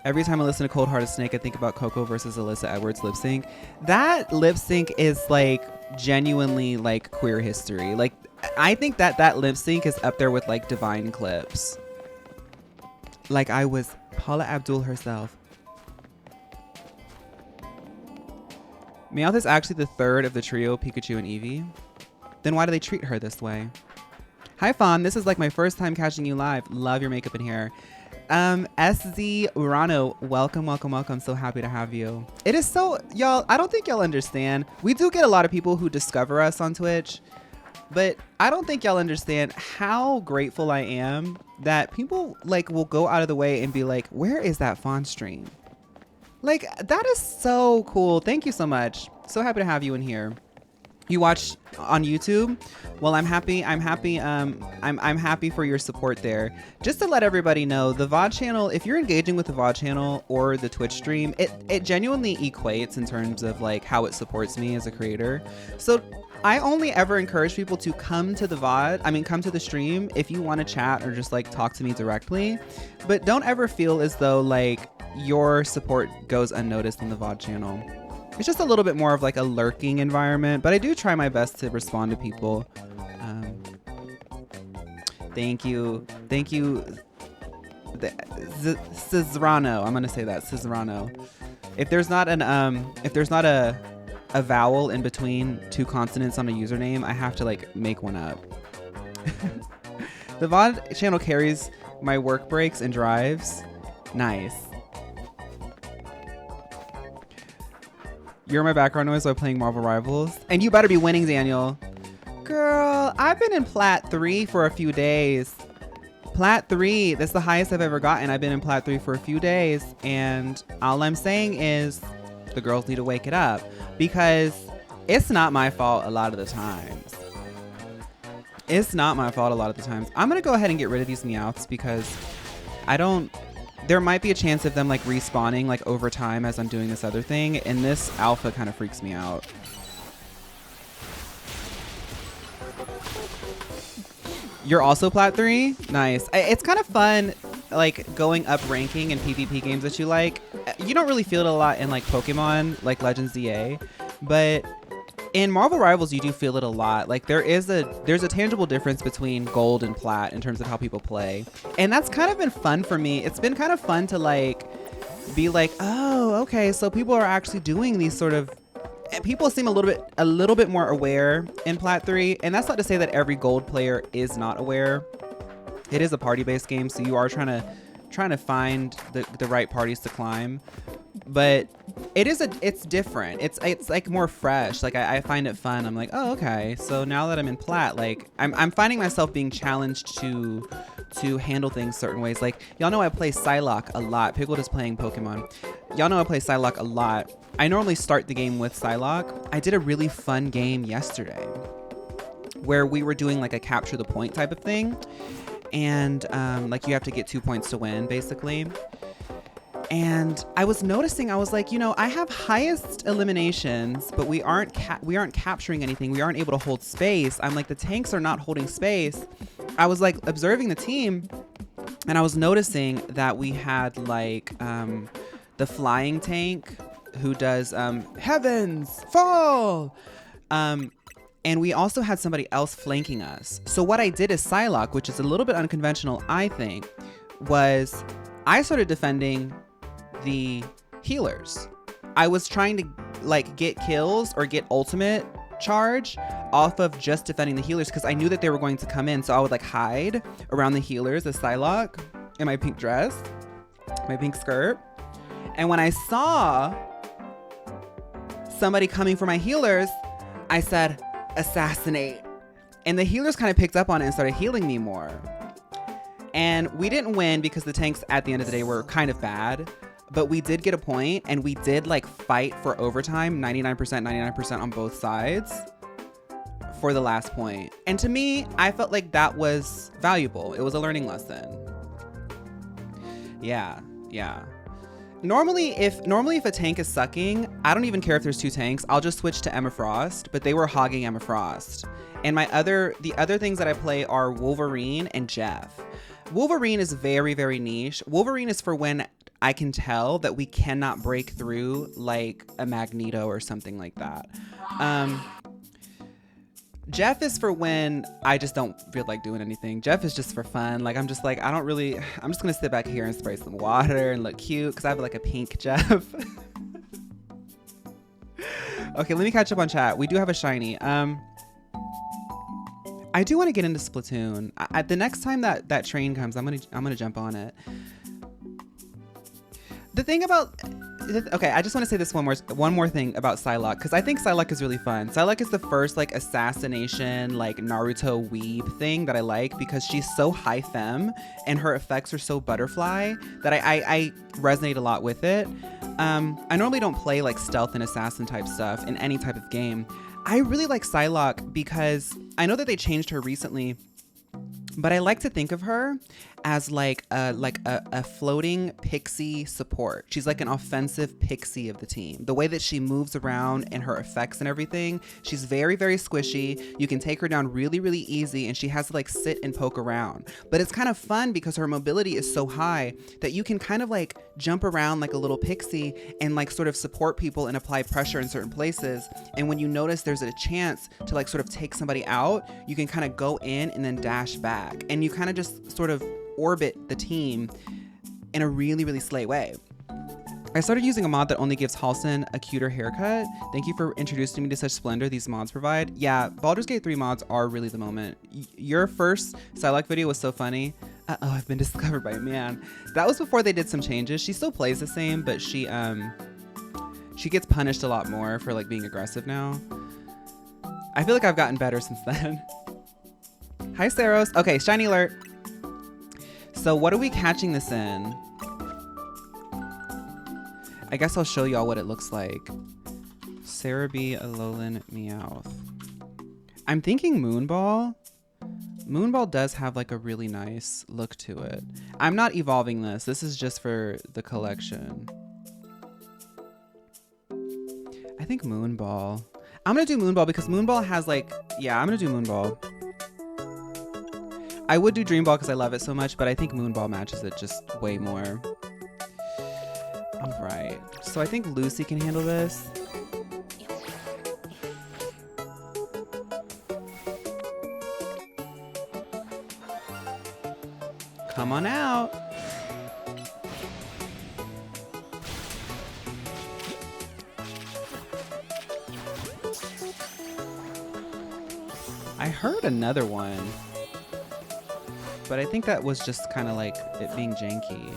Every time I listen to Cold Hearted Snake, I think about Coco versus Alyssa Edwards lip sync. That lip sync is like genuinely like queer history. Like, I think that lip sync is up there with like Divine clips. Like I was Paula Abdul herself. Meowth is actually the third of the trio, Pikachu and Eevee. Then why do they treat her this way? Hi Phaun, this is like my first time catching you live. Love your makeup and hair. SZ Urano, welcome. So happy to have you. It is so, y'all, I don't think y'all understand. We do get a lot of people who discover us on Twitch, but I don't think y'all understand how grateful I am that people like will go out of the way and be like, where is that Phaun stream? Like, that is so cool. Thank you so much. So happy to have you in here. You watch on YouTube? Well, I'm happy. I'm happy for your support there. Just to let everybody know, the VOD channel, if you're engaging with the VOD channel or the Twitch stream, it genuinely equates in terms of like how it supports me as a creator. So I only ever encourage people to come to the VOD, come to the stream if you want to chat or just like talk to me directly. But don't ever feel as though like your support goes unnoticed on the VOD channel. It's just a little bit more of like a lurking environment, but I do try my best to respond to people. Thank you. Cizrano. I'm gonna say that, Cizrano. If there's not a vowel in between two consonants on a username, I have to like make one up. The VOD channel carries my work breaks and drives. Nice. You're my background noise while playing Marvel Rivals. And you better be winning, Daniel. Girl, I've been in Plat 3 for a few days. Plat 3, that's the highest I've ever gotten. I've been in Plat 3 for a few days. And all I'm saying is the girls need to wake it up. Because it's not my fault a lot of the times. It's not my fault a lot of the times. I'm going to go ahead and get rid of these Meowths because there might be a chance of them like respawning like over time as I'm doing this other thing, and this alpha kind of freaks me out. You're also Plat 3? Nice. It's kind of fun like going up ranking in PvP games that you like. You don't really feel it a lot in like Pokemon, like Legendza, but in Marvel Rivals you do feel it a lot. Like there's a tangible difference between gold and plat in terms of how people play, and that's kind of been fun for me. It's been kind of fun to like be like, oh, okay, so people are actually doing these sort of, people seem a little bit more aware in Plat 3, and that's not to say that every gold player is not aware. It is a party-based game, so you are trying to find the right parties to climb. But it's different. It's like more fresh. Like I find it fun. I'm like, oh, okay. So now that I'm in Plat, like I'm finding myself being challenged to handle things certain ways. Like y'all know I play Psylocke a lot. Pickled is playing Pokemon. Y'all know I play Psylocke a lot. I normally start the game with Psylocke. I did a really fun game yesterday where we were doing like a capture the point type of thing, and like you have to get 2 points to win basically. And I was noticing, I was like, I have highest eliminations, but we aren't capturing anything. We aren't able to hold space. I'm like, the tanks are not holding space. I was like observing the team, and I was noticing that we had like the flying tank who does Heavens Fall. And we also had somebody else flanking us. So what I did as Psylocke, which is a little bit unconventional, I think, was I started defending the healers. I was trying to like get kills or get ultimate charge off of just defending the healers because I knew that they were going to come in. So I would like hide around the healers as Psylocke in my pink dress, my pink skirt. And when I saw somebody coming for my healers, I said, assassinate. And the healers kind of picked up on it and started healing me more. And we didn't win because the tanks at the end of the day were kind of bad. But we did get a point, and we did like fight for overtime, 99% on both sides for the last point. And to me, I felt like that was valuable. It was a learning lesson. Yeah. Normally if a tank is sucking, I don't even care if there's two tanks. I'll just switch to Emma Frost, but they were hogging Emma Frost. And the other things that I play are Wolverine and Jeff. Wolverine is very, very niche. Wolverine is for when I can tell that we cannot break through like a Magneto or something like that. Jeff is for when I just don't feel like doing anything. Jeff is just for fun. Like I'm just gonna sit back here and spray some water and look cute because I have like a pink Jeff. Okay, let me catch up on chat. We do have a shiny. I do want to get into Splatoon. The next time that train comes, I'm gonna jump on it. The thing about, okay, I just want to say this one more thing about Psylocke, because I think Psylocke is really fun. Psylocke is the first like assassination, like Naruto weeb thing that I like because she's so high femme and her effects are so butterfly that I resonate a lot with it. I normally don't play like stealth and assassin type stuff in any type of game. I really like Psylocke because I know that they changed her recently, but I like to think of her as like a floating pixie support. She's like an offensive pixie of the team. The way that she moves around and her effects and everything, she's very, very squishy. You can take her down really, really easy, and she has to like sit and poke around. But it's kind of fun because her mobility is so high that you can kind of like jump around like a little pixie and like sort of support people and apply pressure in certain places. And when you notice there's a chance to like sort of take somebody out, you can kind of go in and then dash back. And you kind of just sort of orbit the team in a really, really slay way. I started using a mod that only gives Halsin a cuter haircut. Thank you for introducing me to such splendor these mods provide. Yeah, Baldur's Gate 3 mods are really the moment. Your first Psylocke video was so funny. Uh-oh, I've been discovered by a man. That was before they did some changes. She still plays the same, but she gets punished a lot more for like being aggressive now. I feel like I've gotten better since then. Hi, Saros. Okay, shiny alert. So what are we catching this in? I guess I'll show y'all what it looks like. Cerebi Alolan Meowth. I'm thinking Moonball. Moonball does have like a really nice look to it. I'm not evolving this. This is just for the collection. I think Moonball. I'm gonna do Moonball because Moonball has like, yeah, I'm gonna do Moonball. I would do Dream Ball because I love it so much, but I think Moonball matches it just way more. All right, so I think Lucy can handle this. Come on out. I heard another one, but I think that was just kind of like it being janky.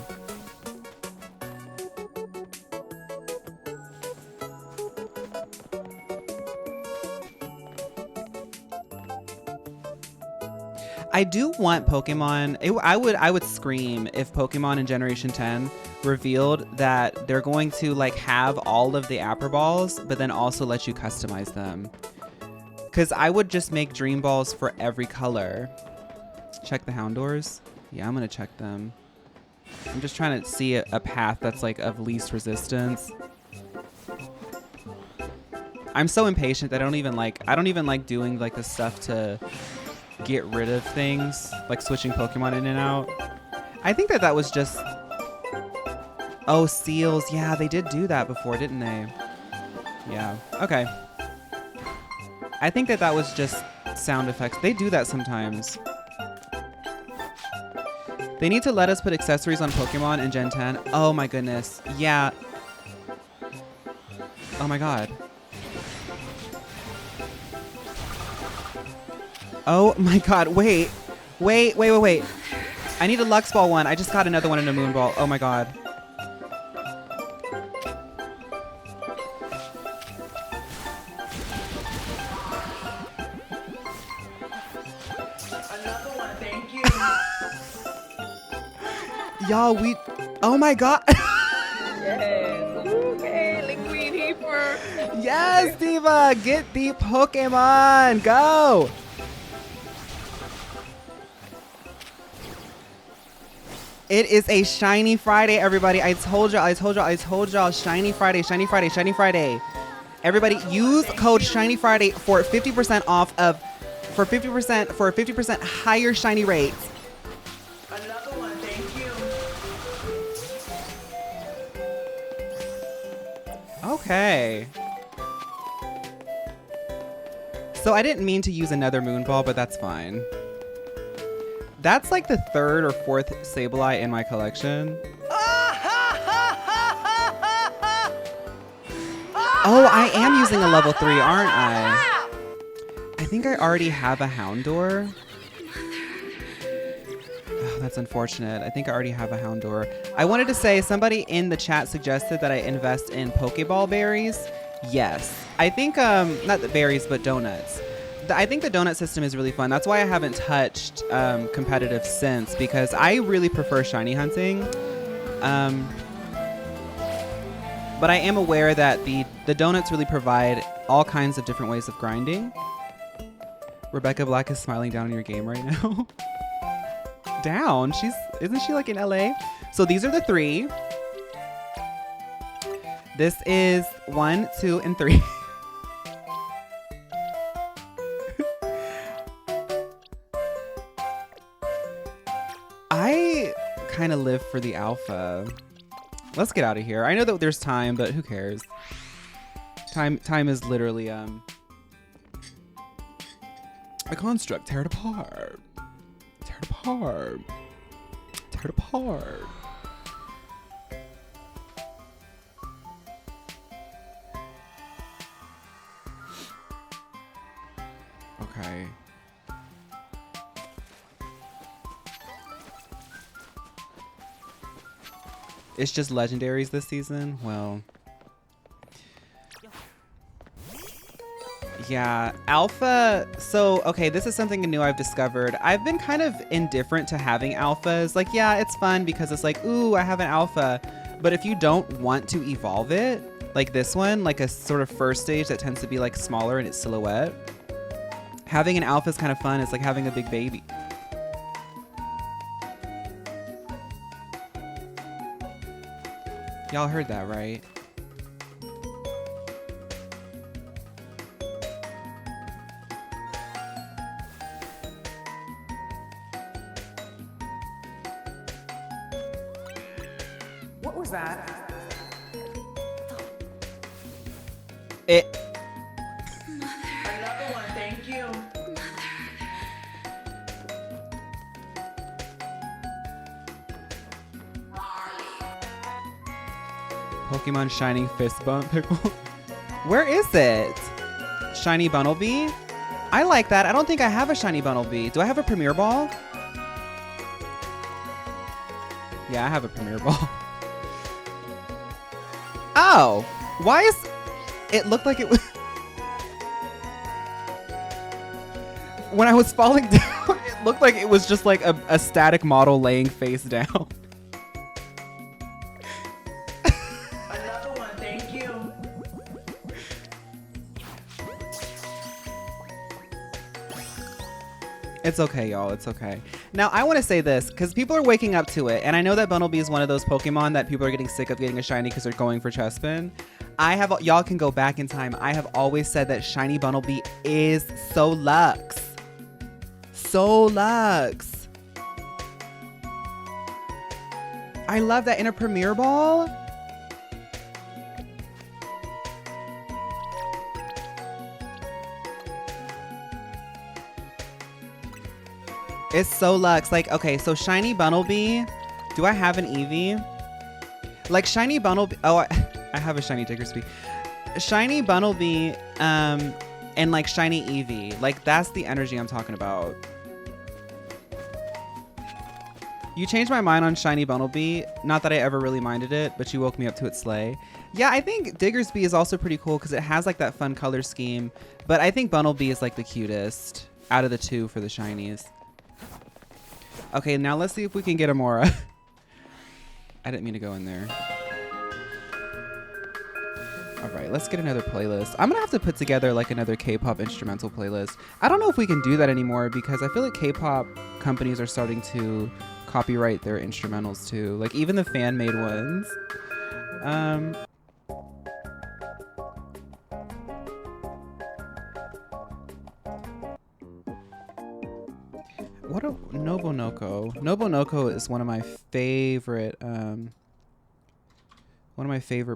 I do want Pokemon. I would scream if Pokemon in Generation 10 revealed that they're going to like have all of the Apper Balls, but then also let you customize them. Because I would just make Dream Balls for every color. Check the Houndours. Yeah, I'm gonna check them. I'm just trying to see a path that's like of least resistance. I'm so impatient that I don't even like doing like the stuff to get rid of things, like switching Pokemon in and out. I think that was just... Oh, seals. Yeah, they did do that before, didn't they? Yeah. Okay. I think that was just sound effects. They do that sometimes. They need to let us put accessories on Pokemon in Gen 10. Oh my goodness. Yeah. Oh my god. Oh my god, wait. Wait. I need a Lux Ball one. I just got another one in a Moon Ball. Oh my god. Another one, thank you. Y'all, oh my god. Yes. Okay, Liquid Heaper. Yes, Diva, get the Pokemon. Go. It is a Shiny Friday, everybody. I told y'all. Shiny Friday. Everybody, use code Shiny Friday for 50% off for a 50% higher shiny rate. Another one, thank you. Okay. So I didn't mean to use another Moon Ball, but that's fine. That's like the third or fourth Sableye in my collection. Oh, I am using a level 3, aren't I? I think I already have a Houndour. Oh, that's unfortunate. I think I already have a Houndour. I wanted to say, somebody in the chat suggested that I invest in Pokeball berries. Yes. I think, not the berries, but donuts. I think the donut system is really fun. That's why I haven't touched competitive since, because I really prefer shiny hunting. But I am aware that the donuts really provide all kinds of different ways of grinding. Rebecca Black is smiling down in your game right now. Down? Isn't she like in LA? So these are the 3. This is 1, 2, and 3. I kind of live for the alpha. Let's get out of here. I know that there's time, but who cares? Time is literally a construct. Tear it apart. Tear it apart. Tear it apart. Okay. It's just legendaries this season? Well. Yeah, alpha. So, okay, this is something new I've discovered. I've been kind of indifferent to having alphas. Like, yeah, it's fun because it's like, ooh, I have an alpha. But if you don't want to evolve it, like this one, like a sort of first stage that tends to be like smaller in its silhouette, having an alpha is kind of fun. It's like having a big baby. Y'all heard that, right? What was that? Another one, thank you. Pokemon Shining Fist Bump Pickle. Where is it? Shiny Bunnelby? I like that. I don't think I have a Shiny Bunnelby. Do I have a Premier Ball? Yeah, I have a Premier Ball. Oh, why is it looked like it was when I was falling down, it looked like it was just like a static model laying face down. Another one, thank you. It's okay, y'all. It's okay. Now, I want to say this because people are waking up to it. And I know that Bunnelby is one of those Pokemon that people are getting sick of getting a shiny because they're going for Chespin. Y'all can go back in time. I have always said that shiny Bunnelby is so luxe. So luxe. I love that in a Premier Ball. It's so luxe. Like, okay, so shiny Bunnelby. Do I have an Eevee? Like shiny Bunnelby. Oh, I have a shiny Diggersby. Shiny Bunnelby, and like shiny Eevee. Like that's the energy I'm talking about. You changed my mind on shiny Bunnelby. Not that I ever really minded it, but you woke me up to its slay. Yeah, I think Diggersby is also pretty cool because it has like that fun color scheme. But I think Bunnelby is like the cutest out of the 2 for the shinies. Okay, now let's see if we can get Amora. I didn't mean to go in there. All right, let's get another playlist. I'm gonna have to put together like another K-pop instrumental playlist. I don't know if we can do that anymore because I feel like K-pop companies are starting to copyright their instrumentals too. Like even the fan-made ones. What a Nobunoko. Nobunoko is one of my favorite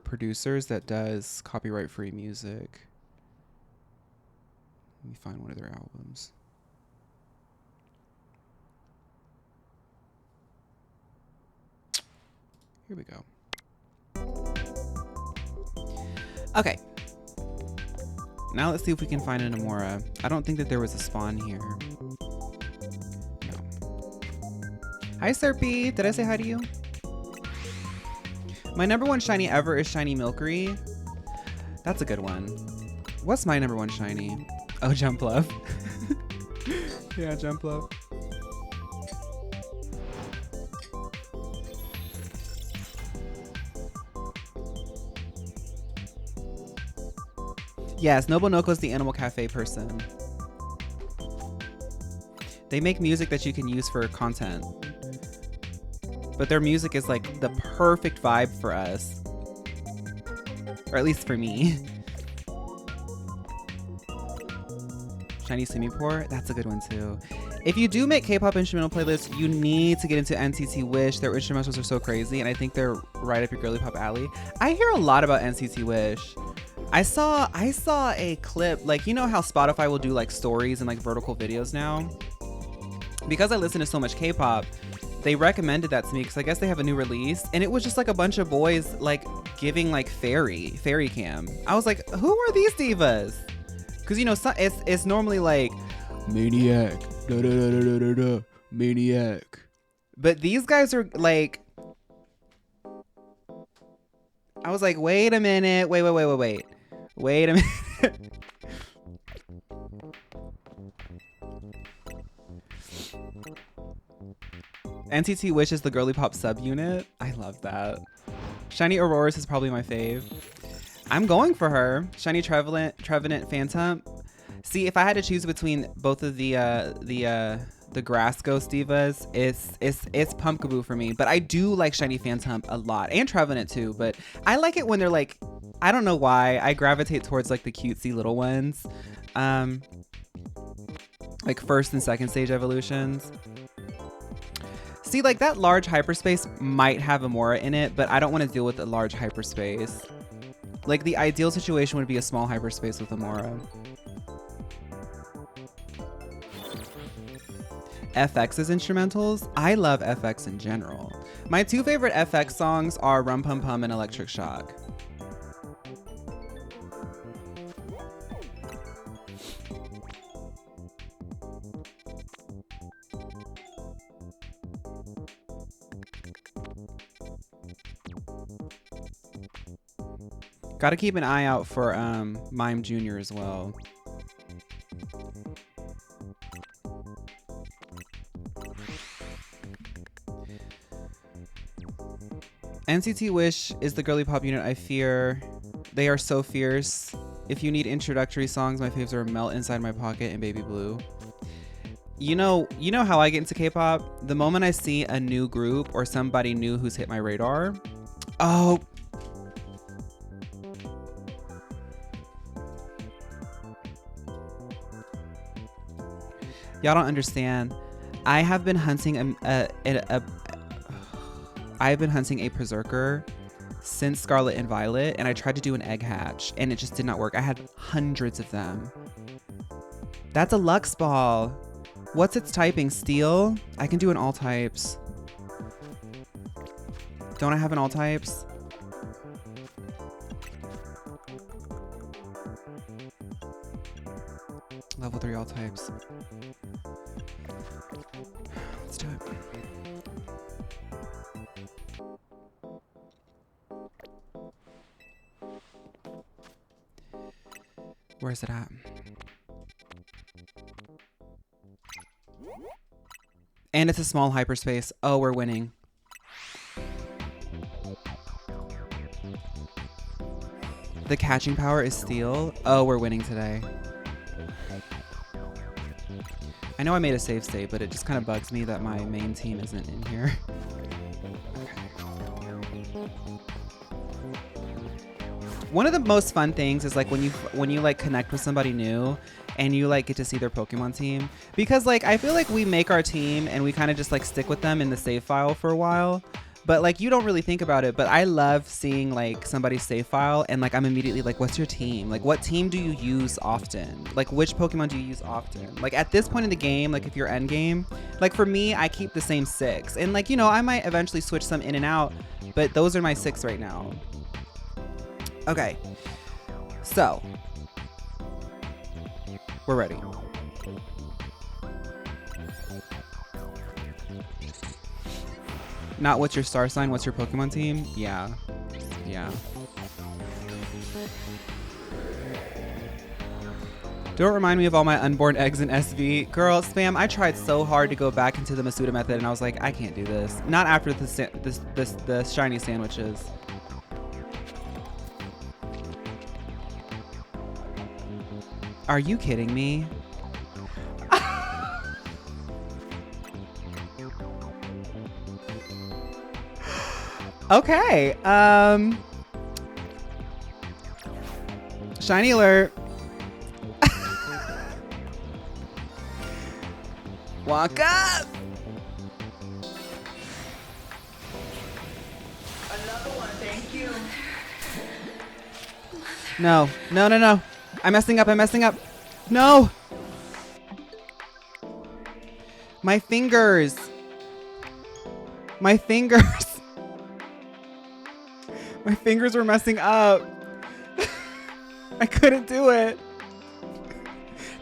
producers that does copyright-free music. Let me find one of their albums. Here we go. Okay. Now let's see if we can find an Amora. I don't think that there was a spawn here. Hi, Serpy. Did I say hi to you? My number 1 shiny ever is Shiny Milcery. That's a good one. What's my number 1 shiny? Oh, Jumpluff. Yeah, Jumpluff. Yes, Nobunoko's the Animal Cafe person. They make music that you can use for content. But their music is like the perfect vibe for us. Or at least for me. Shiny Simipour, that's a good one too. If you do make K-pop instrumental playlists, you need to get into NCT Wish. Their instrumentals are so crazy, and I think they're right up your girly pop alley. I hear a lot about NCT Wish. I saw a clip, like, you know how Spotify will do like stories and like vertical videos now? Because I listen to so much K-pop, they recommended that to me because I guess they have a new release, and it was just like a bunch of boys like giving like fairy cam. I was like, who are these divas? Because, you know, it's normally like maniac, da, da, da, da, da, da, maniac, but these guys are like, I was like, wait a minute, wait a minute. NCT Wish is the girly pop subunit. I love that. Shiny Auroras is probably my fave. I'm going for her. Shiny Trevenant Phantom. See, if I had to choose between both of the Grass Ghost divas, it's Pumpkaboo for me. But I do like Shiny Phantom a lot, and Trevenant too. But I like it when they're like, I don't know why, I gravitate towards like the cutesy little ones, like first and second stage evolutions. See, like that large hyperspace might have Amora in it, but I don't want to deal with a large hyperspace. Like the ideal situation would be a small hyperspace with Amora. FX's instrumentals? I love FX in general. My two favorite FX songs are Rum Pum Pum and Electric Shock. Gotta keep an eye out for Mime Jr. as well. NCT Wish is the girly pop unit I fear. They are so fierce. If you need introductory songs, my faves are Melt Inside My Pocket and Baby Blue. You know how I get into K-pop? The moment I see a new group or somebody new who's hit my radar, oh, y'all don't understand. I have been hunting I've been hunting a Berserker since Scarlet and Violet, and I tried to do an egg hatch and it just did not work. I had hundreds of them. That's a Lux Ball. What's its typing? Steel? I can do an all types. Don't I have an all types? Level 3 all types. Let's do it. Where's it at? And it's a small hyperspace. Oh, we're winning. The catching power is steel. Oh, we're winning today. I know I made a save state, but it just kind of bugs me that my main team isn't in here. One of the most fun things is like when you like connect with somebody new and you like get to see their Pokemon team, because like I feel like we make our team and we kind of just like stick with them in the save file for a while, but like you don't really think about it. But I love seeing like somebody's save file and like I'm immediately like, what's your team? Like what team do you use often? Like which Pokemon do you use often? Like at this point in the game, like if you're end game, like for me, I keep the same 6, and like, you know, I might eventually switch some in and out, but those are my 6 right now. Okay, so we're ready. Not what's your star sign, what's your Pokemon team? Yeah. Don't remind me of all my unborn eggs in SV. Girl, Spam, I tried so hard to go back into the Masuda method and I was like, I can't do this. Not after the shiny sandwiches. Are you kidding me? Okay. Shiny alert. Walk up. Another one, thank you. No, no, no, no. I'm messing up. I'm messing up. No. My fingers. My fingers. My fingers were messing up. I couldn't do it.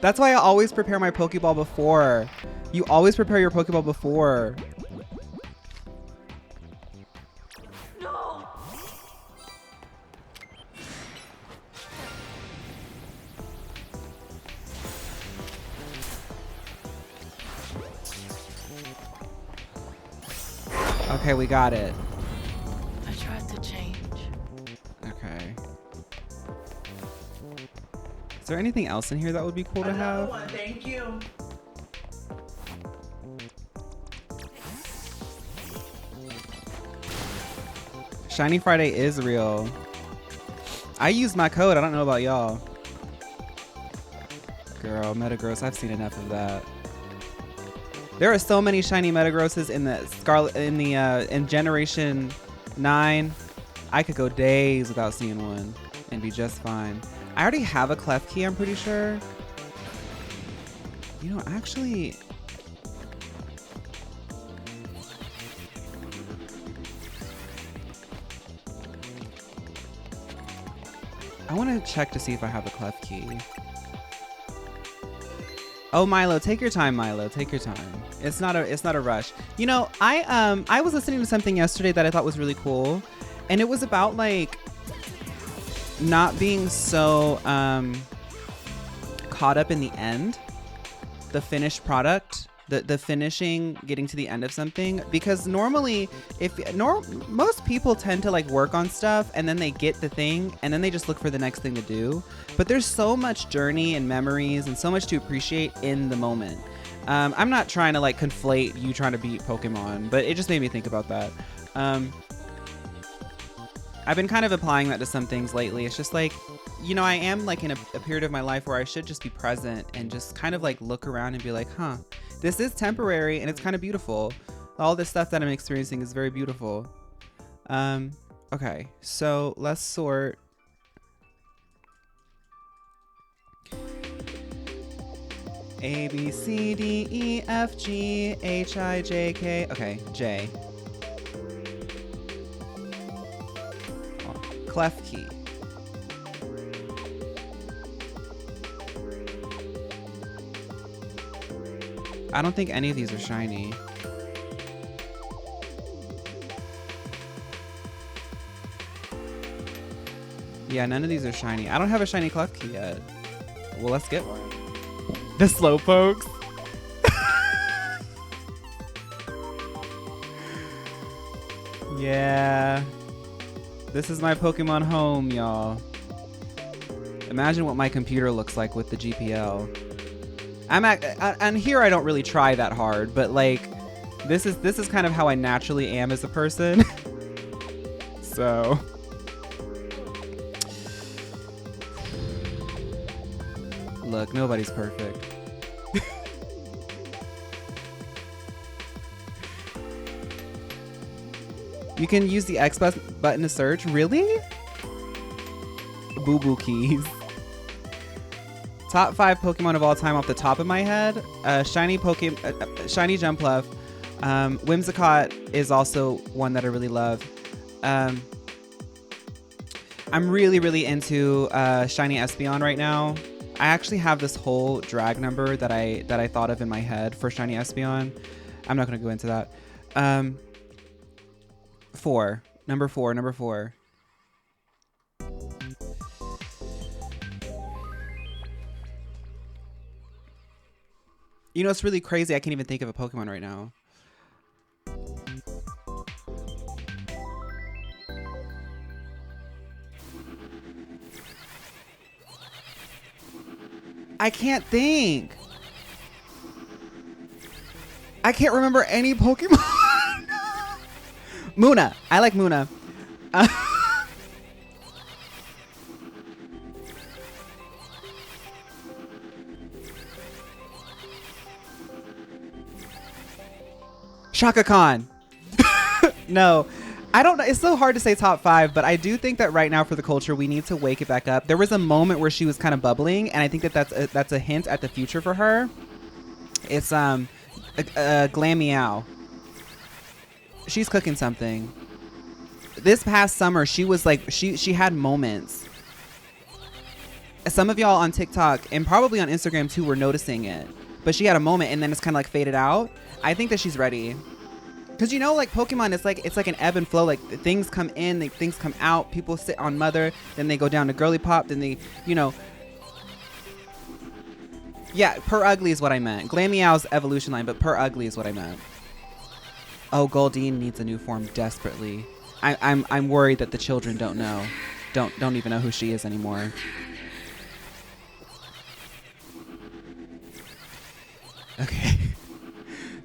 That's why I always prepare my Pokeball before. You always prepare your Pokeball before. No. Okay, we got it. I tried to change. Okay. Is there anything else in here that would be cool to Another have? one, thank you. Shiny Friday is real. I used my code. I don't know about y'all. Girl, Metagross, I've seen enough of that. There are so many shiny Metagrosses in the in Generation 9. I could go days without seeing one and be just fine. I already have a Clef Key, I'm pretty sure. You know, actually, I want to check to see if I have a Clef Key. Oh, Milo, take your time, Milo. Take your time. It's not a rush. You know, I was listening to something yesterday that I thought was really cool, and it was about like not being so caught up in the end, the finished product, the finishing, getting to the end of something, because normally most people tend to like work on stuff and then they get the thing and then they just look for the next thing to do, but there's so much journey and memories and so much to appreciate in the moment. I'm not trying to like conflate you trying to beat Pokemon, but it just made me think about that. I've been kind of applying that to some things lately. It's just like, you know, I am like in a period of my life where I should just be present and just kind of like look around and be like, huh, this is temporary and it's kind of beautiful. All this stuff that I'm experiencing is very beautiful. Okay, so let's sort. A, B, C, D, E, F, G, H, I, J, K. Okay, J. Clef Key. I don't think any of these are shiny. Yeah, none of these are shiny. I don't have a shiny Clef Key yet. Well, let's get one. The Slowpokes. Yeah. This is my Pokemon home, y'all. Imagine what my computer looks like with the GPL. And here I don't really try that hard, but like, this is kind of how I naturally am as a person. So. Look, nobody's perfect. You can use the X button to search. Really? Boo Boo Keys. Top 5 Pokemon of all time off the top of my head. Shiny Shiny Jumpluff. Whimsicott is also one that I really love. I'm really, really into Shiny Espeon right now. I actually have this whole drag number that I thought of in my head for Shiny Espeon. I'm not going to go into that. 4. Number 4. You know, it's really crazy. I can't even think of a Pokemon right now. I can't think. I can't remember any Pokemon. Muna. I like Muna. Shaka Khan. No, I don't know. It's so hard to say top 5, but I do think that right now for the culture, we need to wake it back up. There was a moment where she was kind of bubbling, and I think that that's a hint at the future for her. It's Glam Meow. She's cooking something. This past summer, she was like, she had moments. Some of y'all on TikTok and probably on Instagram too were noticing it, but she had a moment and then it's kind of like faded out. I think that she's ready. Because you know, like Pokemon, it's like an ebb and flow. Like things come in, things come out. People sit on Mother, then they go down to Girly Pop, then they, you know. Yeah, PURRRR is what I meant. Glameow's evolution line, but PURRRR is what I meant. Oh, Goldeen needs a new form desperately. I'm worried that the children don't know, don't even know who she is anymore. Okay.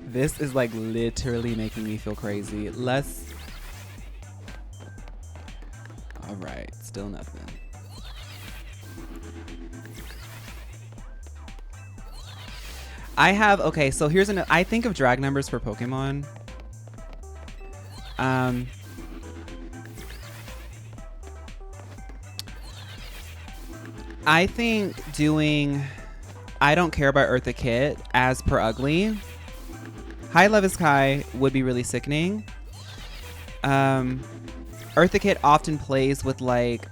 This is like literally making me feel crazy. All right, still nothing. Okay, so here's I think of drag numbers for Pokemon. I think doing I Don't Care About Eartha Kitt as PURRRR. High Love is Kai would be really sickening. Eartha Kitt often plays with like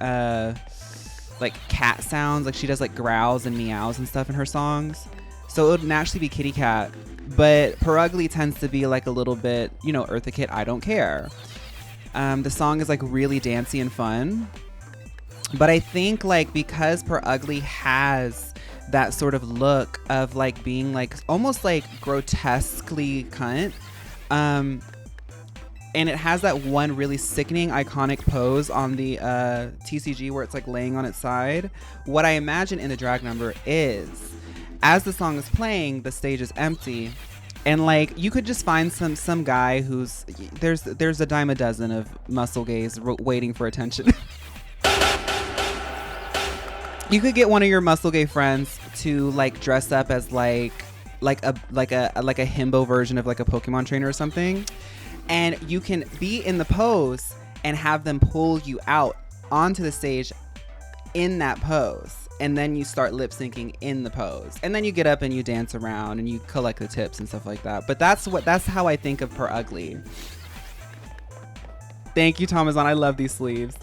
cat sounds. Like she does like growls and meows and stuff in her songs. So it would naturally be Kitty Cat. But PURRRR tends to be like a little bit, you know, Eartha Kitt, I Don't Care. The song is like really dancey and fun. But I think like because PURRRR has that sort of look of like being like almost like grotesquely cunt, and it has that one really sickening iconic pose on the TCG where it's like laying on its side. What I imagine in the drag number is as the song is playing, the stage is empty, and like you could just find some guy who's there's a dime a dozen of muscle gays waiting for attention. You could get one of your muscle gay friends to like dress up as like a himbo version of like a Pokemon trainer or something, and you can be in the pose and have them pull you out onto the stage in that pose, and then you start lip syncing in the pose, and then you get up and you dance around and you collect the tips and stuff like that. But that's how I think of PURRRR. Thank you, Thomason. I love these sleeves.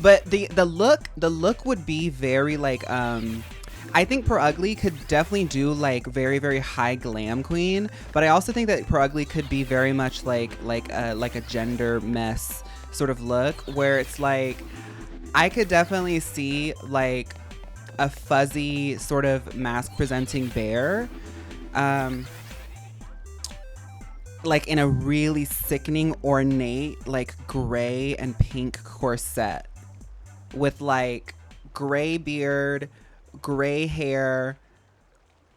But the look would be very like I think PURRRR could definitely do like very, very high glam queen, but I also think that PURRRR could be very much like a gender mess sort of look, where it's like I could definitely see like a fuzzy sort of mask presenting bear, like in a really sickening ornate like gray and pink corset with like gray beard, gray hair,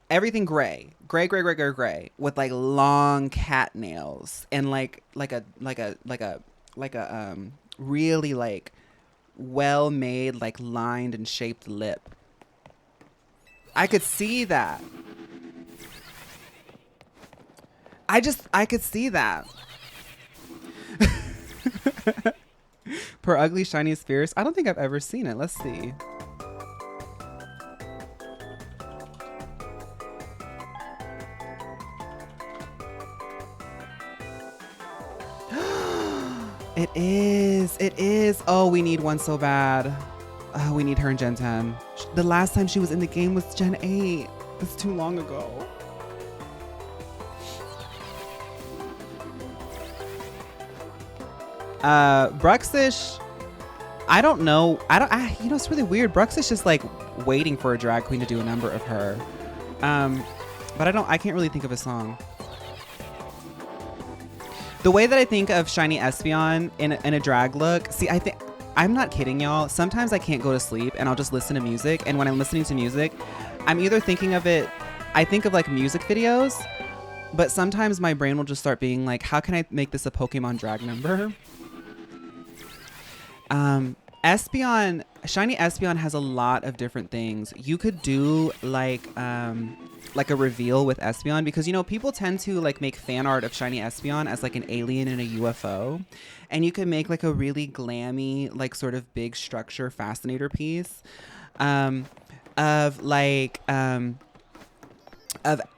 everything gray, with like long cat nails and like a really like well made like lined and shaped lip. I could see that. I could see that. PURRRR Shiny is Fierce. I don't think I've ever seen it. Let's see. It is. Oh, we need one so bad. Oh, we need her in Gen 10. The last time she was in the game was Gen 8. That's too long ago. Bruxish, I don't know. You know, it's really weird. Bruxish is like waiting for a drag queen to do a number of her. But I can't really think of a song. The way that I think of Shiny Espeon in a drag look, see, I I'm not kidding, y'all. Sometimes I can't go to sleep and I'll just listen to music. And when I'm listening to music, I'm either thinking of it, I think of like music videos, but sometimes my brain will just start being like, how can I make this a Pokemon drag number? Espeon, Shiny Espeon has a lot of different things. You could do like a reveal with Espeon, because, you know, people tend to like make fan art of Shiny Espeon as like an alien in a UFO, and you could make like a really glammy, like sort of big structure fascinator piece of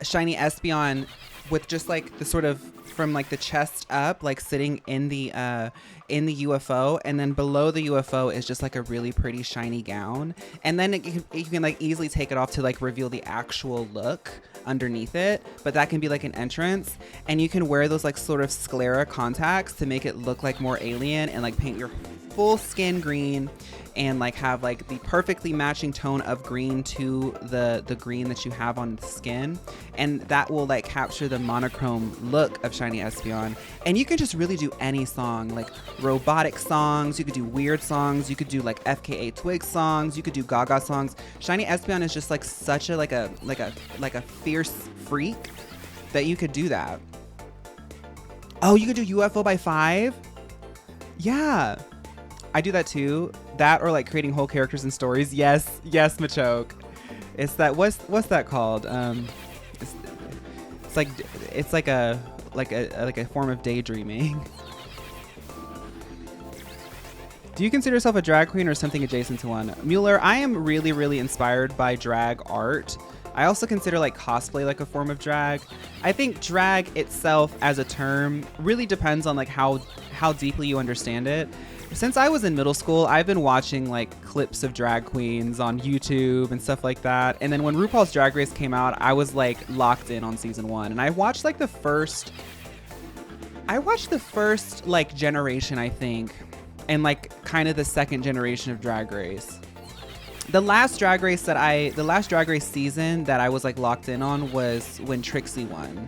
Shiny Espeon with just like the sort of from like the chest up, like sitting in the UFO, and then below the UFO is just like a really pretty shiny gown, and then you can like easily take it off to like reveal the actual look underneath it, but that can be like an entrance, and you can wear those like sort of sclera contacts to make it look like more alien, and like paint your full skin green and like have like the perfectly matching tone of green to the green that you have on the skin, and that will like capture the monochrome look of Shiny Espeon. And you can just really do any song, like robotic songs, you could do weird songs, you could do like FKA Twigs songs, you could do Gaga songs. Shiny Espeon is just like such a like a fierce freak that you could do that. Oh, you could do UFO by 5? Yeah, I do that too. That, or like creating whole characters and stories. Yes, Machoke. It's that, what's that called? It's like a form of daydreaming. Do you consider yourself a drag queen or something adjacent to one? Mueller, I am really, really inspired by drag art. I also consider like cosplay like a form of drag. I think drag itself as a term really depends on like how deeply you understand it. Since I was in middle school, I've been watching like clips of drag queens on YouTube and stuff like that. And then when RuPaul's Drag Race came out, I was like locked in on season 1. And I watched like the first like generation, I think, and like kind of the second generation of Drag Race. The last Drag Race season that I was like locked in on was when Trixie won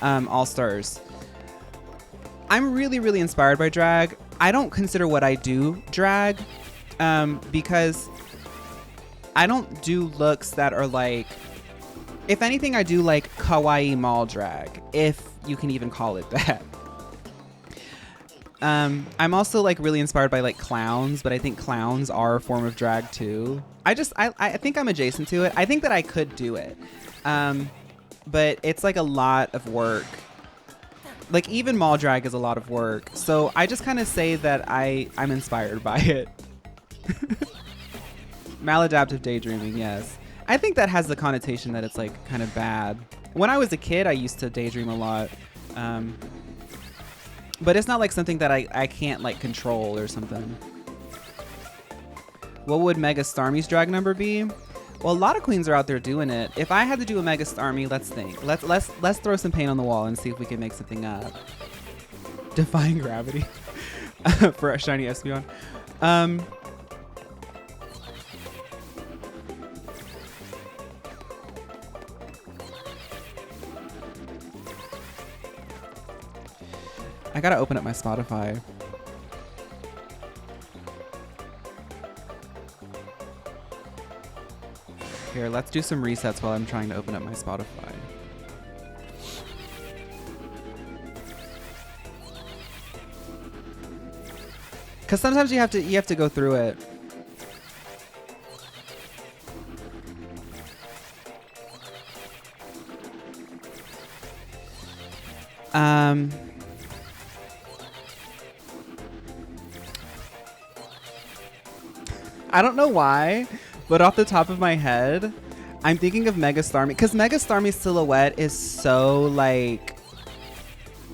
All Stars. I'm really, really inspired by drag. I don't consider what I do drag because I don't do looks that are like, if anything, I do like kawaii mall drag, if you can even call it that. I'm also like really inspired by like clowns, but I think clowns are a form of drag too. I think I'm adjacent to it. I think that I could do it. But it's like a lot of work. Like even mall drag is a lot of work. So I just kind of say that I'm inspired by it. Maladaptive daydreaming, yes. I think that has the connotation that it's like kind of bad. When I was a kid, I used to daydream a lot. But it's not like something that I can't like control or something. What would Mega Starmie's drag number be? Well, a lot of queens are out there doing it. If I had to do a Mega Starmie, let's think. Let's throw some paint on the wall and see if we can make something up. Defying gravity for a Shiny Espeon. I gotta open up my Spotify. Here, let's do some resets while I'm trying to open up my Spotify. Because sometimes you have to go through it. I don't know why, but off the top of my head, I'm thinking of Mega Starmie, because Mega Starmie's silhouette is so like,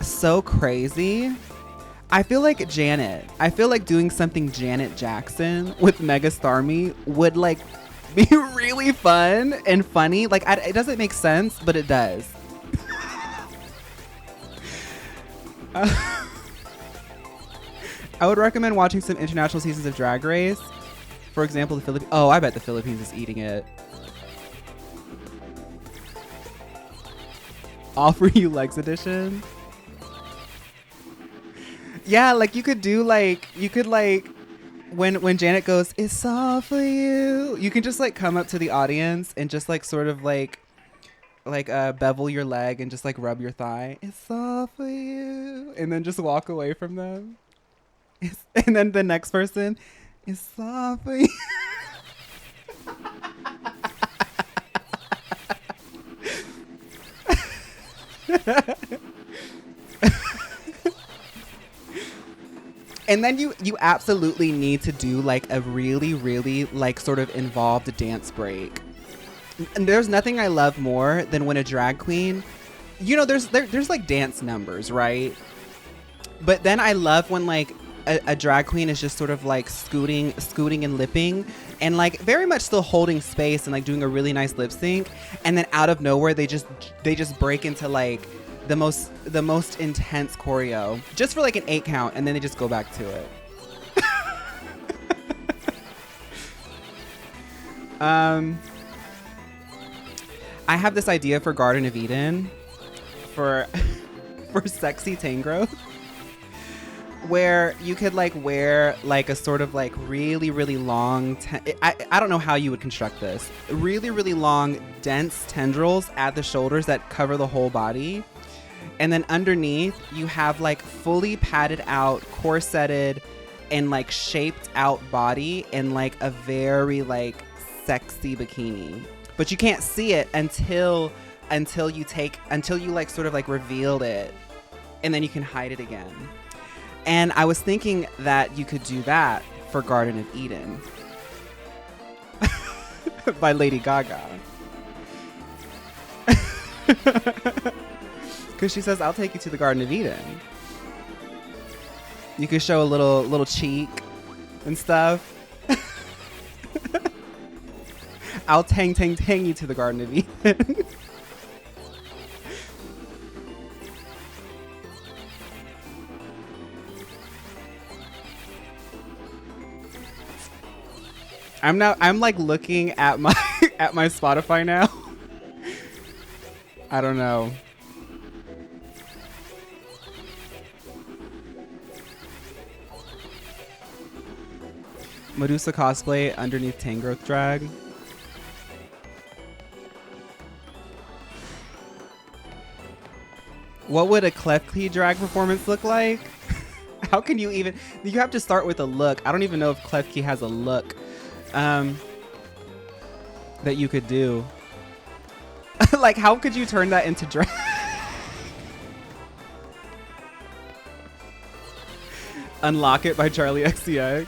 so crazy. I feel like Janet. I feel like doing something Janet Jackson with Mega Starmie would like be really fun and funny. Like it doesn't make sense, but it does. I would recommend watching some international seasons of Drag Race. For example, the Philippines. Oh, I bet the Philippines is eating it. All for You Legs edition. Yeah, like you could when Janet goes, "It's all for you," you can just like come up to the audience and just like sort of like bevel your leg and just like rub your thigh. It's all for you, and then just walk away from them. And then the next person, it's all for you. And then you absolutely need to do like a really, really like sort of involved dance break. And there's nothing I love more than when a drag queen, you know, there's like dance numbers, right? But then I love when like a drag queen is just sort of like scooting and lipping and like very much still holding space and like doing a really nice lip sync. And then out of nowhere, they just break into like the most intense choreo just for like an 8 count, and then they just go back to it. I have this idea for Garden of Eden for sexy Tangrowth, where you could like wear like a sort of like really, really long I don't know how you would construct this. Really, really long, dense tendrils at the shoulders that cover the whole body. And then underneath, you have like fully padded out, corseted, and like shaped out body in like a very like sexy bikini. But you can't see it until you like sort of like revealed it, and then you can hide it again. And I was thinking that you could do that for Garden of Eden by Lady Gaga. Because she says, "I'll take you to the Garden of Eden." You could show a little cheek and stuff. I'll tang you to the Garden of Eden. I'm like looking at my Spotify now. I don't know. Medusa cosplay underneath Tangrowth drag. What would a Klefki drag performance look like? How can you even... You have to start with a look. I don't even know if Klefki has a look that you could do. Like, how could you turn that into drag? Unlock It by Charlie XCX.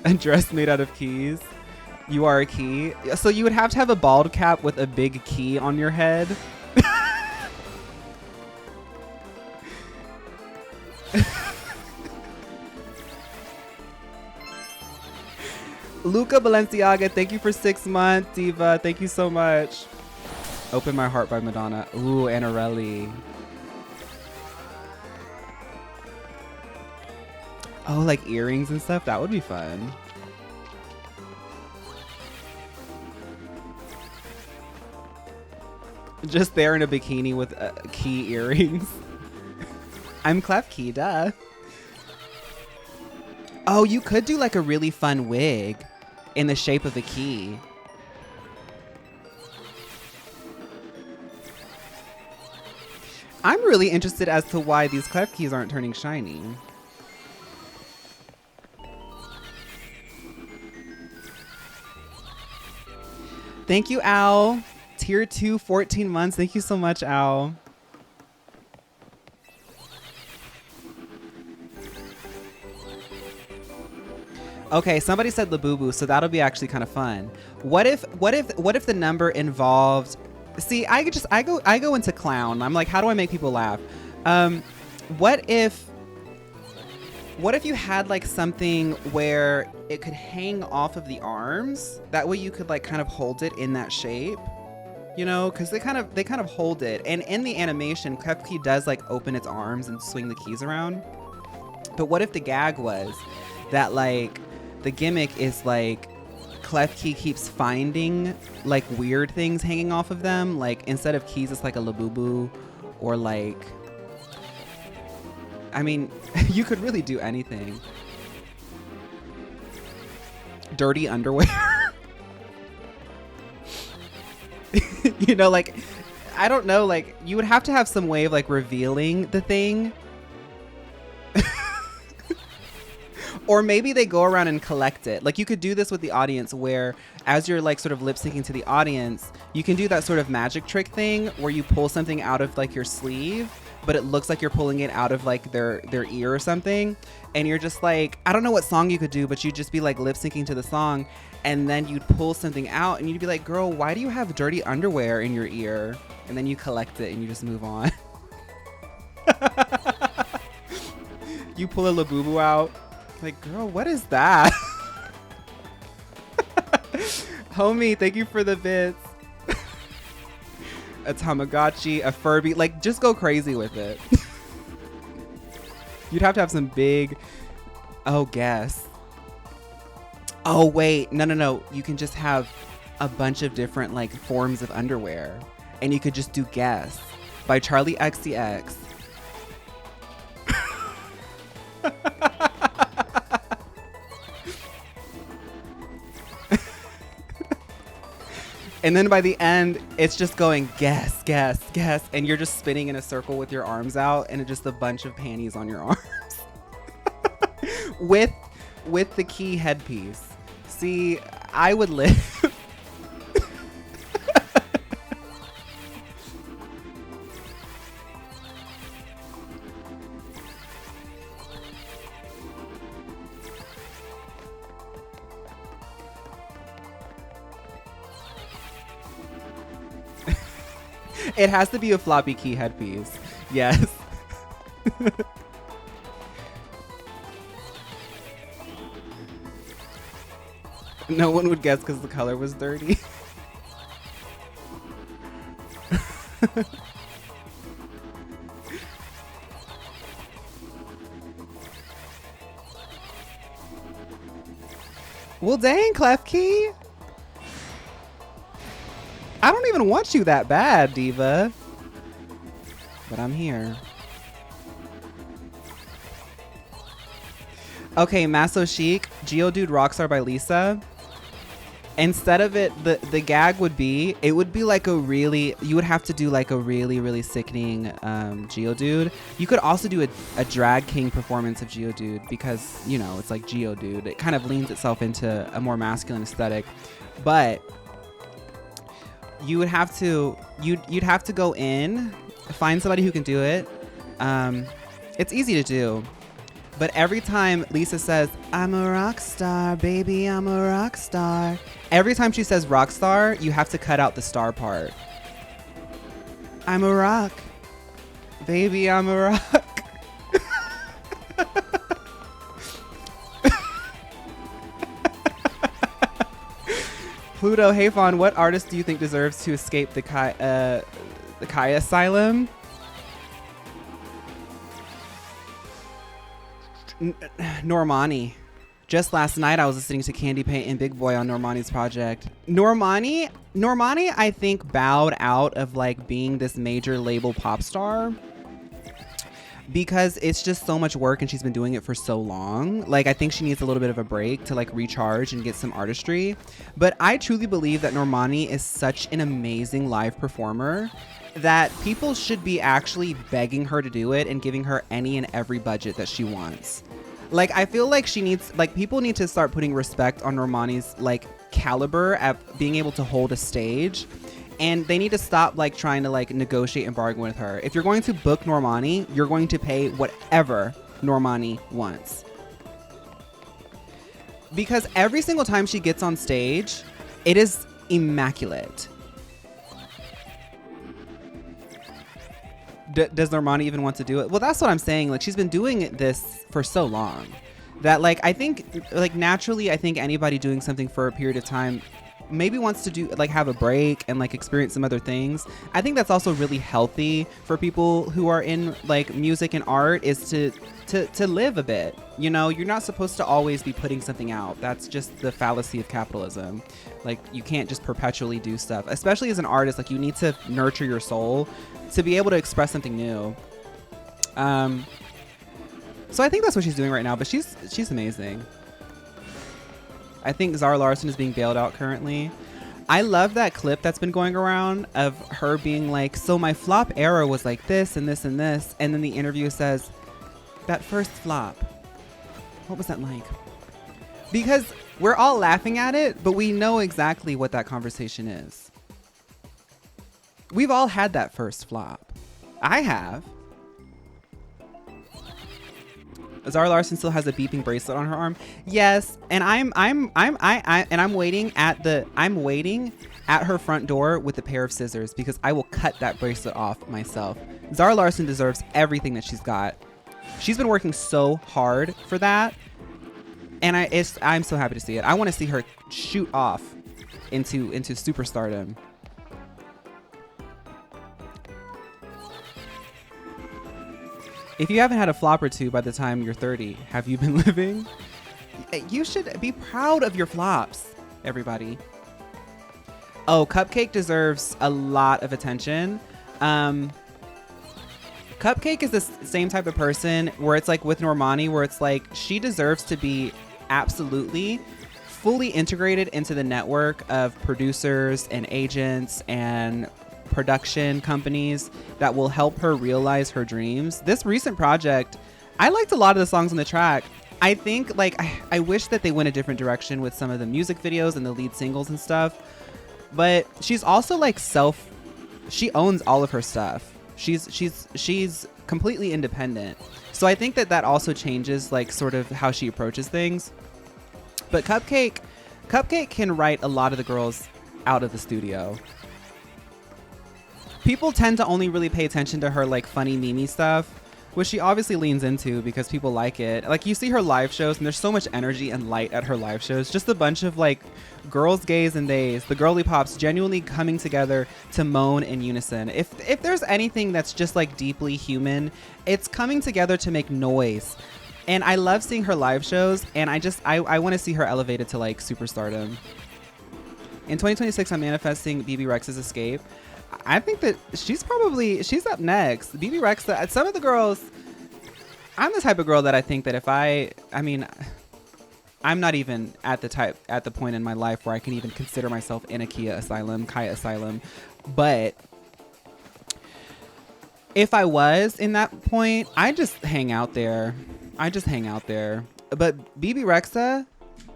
A dress made out of keys. You are a key. So you would have to have a bald cap with a big key on your head. Luca Balenciaga, thank you for 6 months. Diva, thank you so much. Open My Heart by Madonna. Ooh, Anarelli. Oh, like earrings and stuff? That would be fun. Just there in a bikini with key earrings. I'm Klefki, duh. Oh, you could do like a really fun wig in the shape of a key. I'm really interested as to why these Klefkis aren't turning shiny. Thank you, Al. Tier 2, 14 months. Thank you so much, Al. Okay, somebody said Labubu, so that'll be actually kind of fun. What if the number involved? See, I go into clown. I'm like, how do I make people laugh? What if you had like something where it could hang off of the arms? That way you could like kind of hold it in that shape, you know? Because they kind of hold it. And in the animation, Klefki does like open its arms and swing the keys around. But what if the gag was that like the gimmick is like Klefki keeps finding like weird things hanging off of them? Like instead of keys, it's like a Labubu or like I mean, you could really do anything. Dirty underwear. You know, like, I don't know, like, you would have to have some way of like revealing the thing. Or maybe they go around and collect it. Like, you could do this with the audience where as you're like sort of lip syncing to the audience, you can do that sort of magic trick thing where you pull something out of like your sleeve, but it looks like you're pulling it out of like their ear or something. And you're just like, I don't know what song you could do, but you'd just be like lip syncing to the song. And then you'd pull something out and you'd be like, girl, why do you have dirty underwear in your ear? And then you collect it and you just move on. You pull a Labubu out. Like, girl, what is that? Homie, thank you for the bits. A Tamagotchi, a Furby. Like, just go crazy with it. You'd have to have some big... Oh, guess. Oh, wait. No. You can just have a bunch of different, like, forms of underwear. And you could just do Guess by Charlie XCX. And then by the end, it's just going guess, guess, guess. And you're just spinning in a circle with your arms out and it's just a bunch of panties on your arms. with the key headpiece. See, I would live. It has to be a floppy key headpiece. Yes. No one would guess because the color was dirty. Well, dang, Clef Key. I don't even want you that bad, Diva. But I'm here. Okay, Maso Chic, Geodude Rockstar by Lisa. Instead of it, the gag would be, it would be like a really, you would have to do like a really, really sickening Geodude. You could also do a drag king performance of Geodude because, you know, it's like Geodude. It kind of leans itself into a more masculine aesthetic. But you would have to, you'd have to go in, find somebody who can do it. It's easy to do. But every time Lisa says, I'm a rock star, baby, I'm a rock star. Every time she says rock star, you have to cut out the star part. I'm a rock. Baby, I'm a rock. Pluto, hey Phaun, what artist do you think deserves to escape the Kaya Asylum? Normani. Just last night I was listening to Candy Paint and Big Boy on Normani's project. Normani, I think, bowed out of like being this major label pop star because it's just so much work and she's been doing it for so long. Like, I think she needs a little bit of a break to like recharge and get some artistry. But I truly believe that Normani is such an amazing live performer that people should be actually begging her to do it and giving her any and every budget that she wants. Like, I feel like she needs, like, people need to start putting respect on Normani's like caliber at being able to hold a stage. And they need to stop like trying to like negotiate and bargain with her. If you're going to book Normani, you're going to pay whatever Normani wants. Because every single time she gets on stage, it is immaculate. Does Normani even want to do it? Well, that's what I'm saying. Like, she's been doing this for so long that like, I think like naturally, I think anybody doing something for a period of time maybe wants to do like have a break and like experience some other things. I think that's also really healthy for people who are in like music and art, is to live a bit. You know, you're not supposed to always be putting something out. That's just the fallacy of capitalism. Like, you can't just perpetually do stuff, especially as an artist. Like, you need to nurture your soul to be able to express something new. So I think that's what she's doing right now, but she's amazing. I think Zara Larsson is being bailed out currently. I love that clip that's been going around of her being like, so my flop era was like this and this and this. And then the interview says, that first flop, what was that like? Because we're all laughing at it, but we know exactly what that conversation is. We've all had that first flop. I have. Zara Larsson still has a beeping bracelet on her arm. Yes, and I'm waiting at her front door with a pair of scissors because I will cut that bracelet off myself. Zara Larsson deserves everything that she's got. She's been working so hard for that, and I'm so happy to see it. I want to see her shoot off into superstardom. If you haven't had a flop or two by the time you're 30, have you been living? You should be proud of your flops, everybody. Oh, Cupcake deserves a lot of attention. Cupcake is the same type of person where it's like with Normani, where it's like she deserves to be absolutely fully integrated into the network of producers and agents and production companies that will help her realize her dreams. This recent project, I liked a lot of the songs on the track. I think like I wish that they went a different direction with some of the music videos and the lead singles and stuff. But she's also like she owns all of her stuff. She's completely independent. So I think that also changes like sort of how she approaches things. But Cupcake can write a lot of the girls out of the studio. People tend to only really pay attention to her like funny meme stuff, which she obviously leans into because people like it. Like you see her live shows and there's so much energy and light at her live shows. Just a bunch of like girls, gays, and theys, the girly pops genuinely coming together to moan in unison. If there's anything that's just like deeply human, it's coming together to make noise. And I love seeing her live shows, and I want to see her elevated to like superstardom. In 2026, I'm manifesting BB Rexha's escape. I think that she's up next. BB Rexa, some of the girls, I'm the type of girl that I think that I'm not even at the point in my life where I can even consider myself in a Kaya Asylum. But if I was in that point, I just hang out there. But BB Rexa,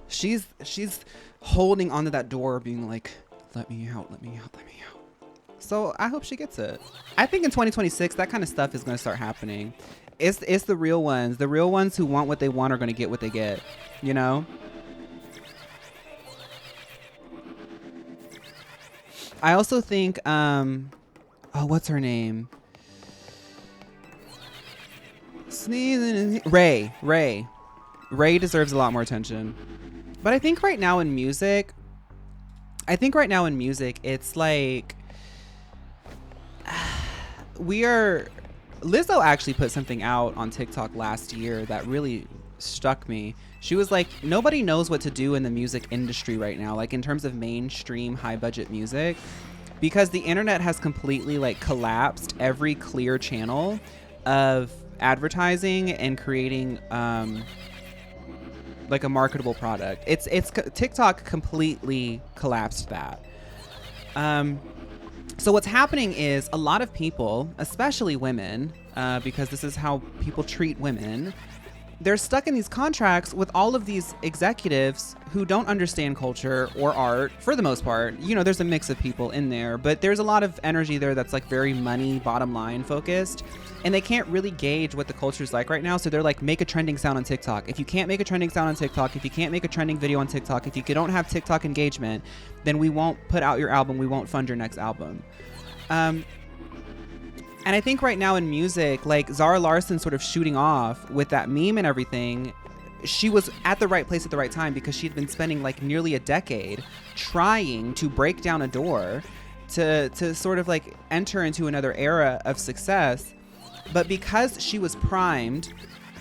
she's holding onto that door being like, let me out. So I hope she gets it. I think in 2026, that kind of stuff is going to start happening. It's the real ones. The real ones who want what they want are going to get what they get, you know? I also think, what's her name? Ray deserves a lot more attention. But I think right now in music, it's like, Lizzo actually put something out on TikTok last year that really struck me. She was like, nobody knows what to do in the music industry right now, like in terms of mainstream high budget music, because the internet has completely like collapsed every clear channel of advertising and creating like a marketable product. It's TikTok completely collapsed that. So what's happening is a lot of people, especially women, because this is how people treat women, they're stuck in these contracts with all of these executives who don't understand culture or art for the most part. You know, there's a mix of people in there, but there's a lot of energy there that's like very money, bottom line focused. And they can't really gauge what the culture's like right now. So they're like, make a trending sound on TikTok. If you can't make a trending sound on TikTok, if you can't make a trending video on TikTok, if you don't have TikTok engagement, then we won't put out your album. We won't fund your next album. And I think right now in music, like Zara Larsson sort of shooting off with that meme and everything, she was at the right place at the right time because she'd been spending like nearly a decade trying to break down a door to sort of like enter into another era of success. But because she was primed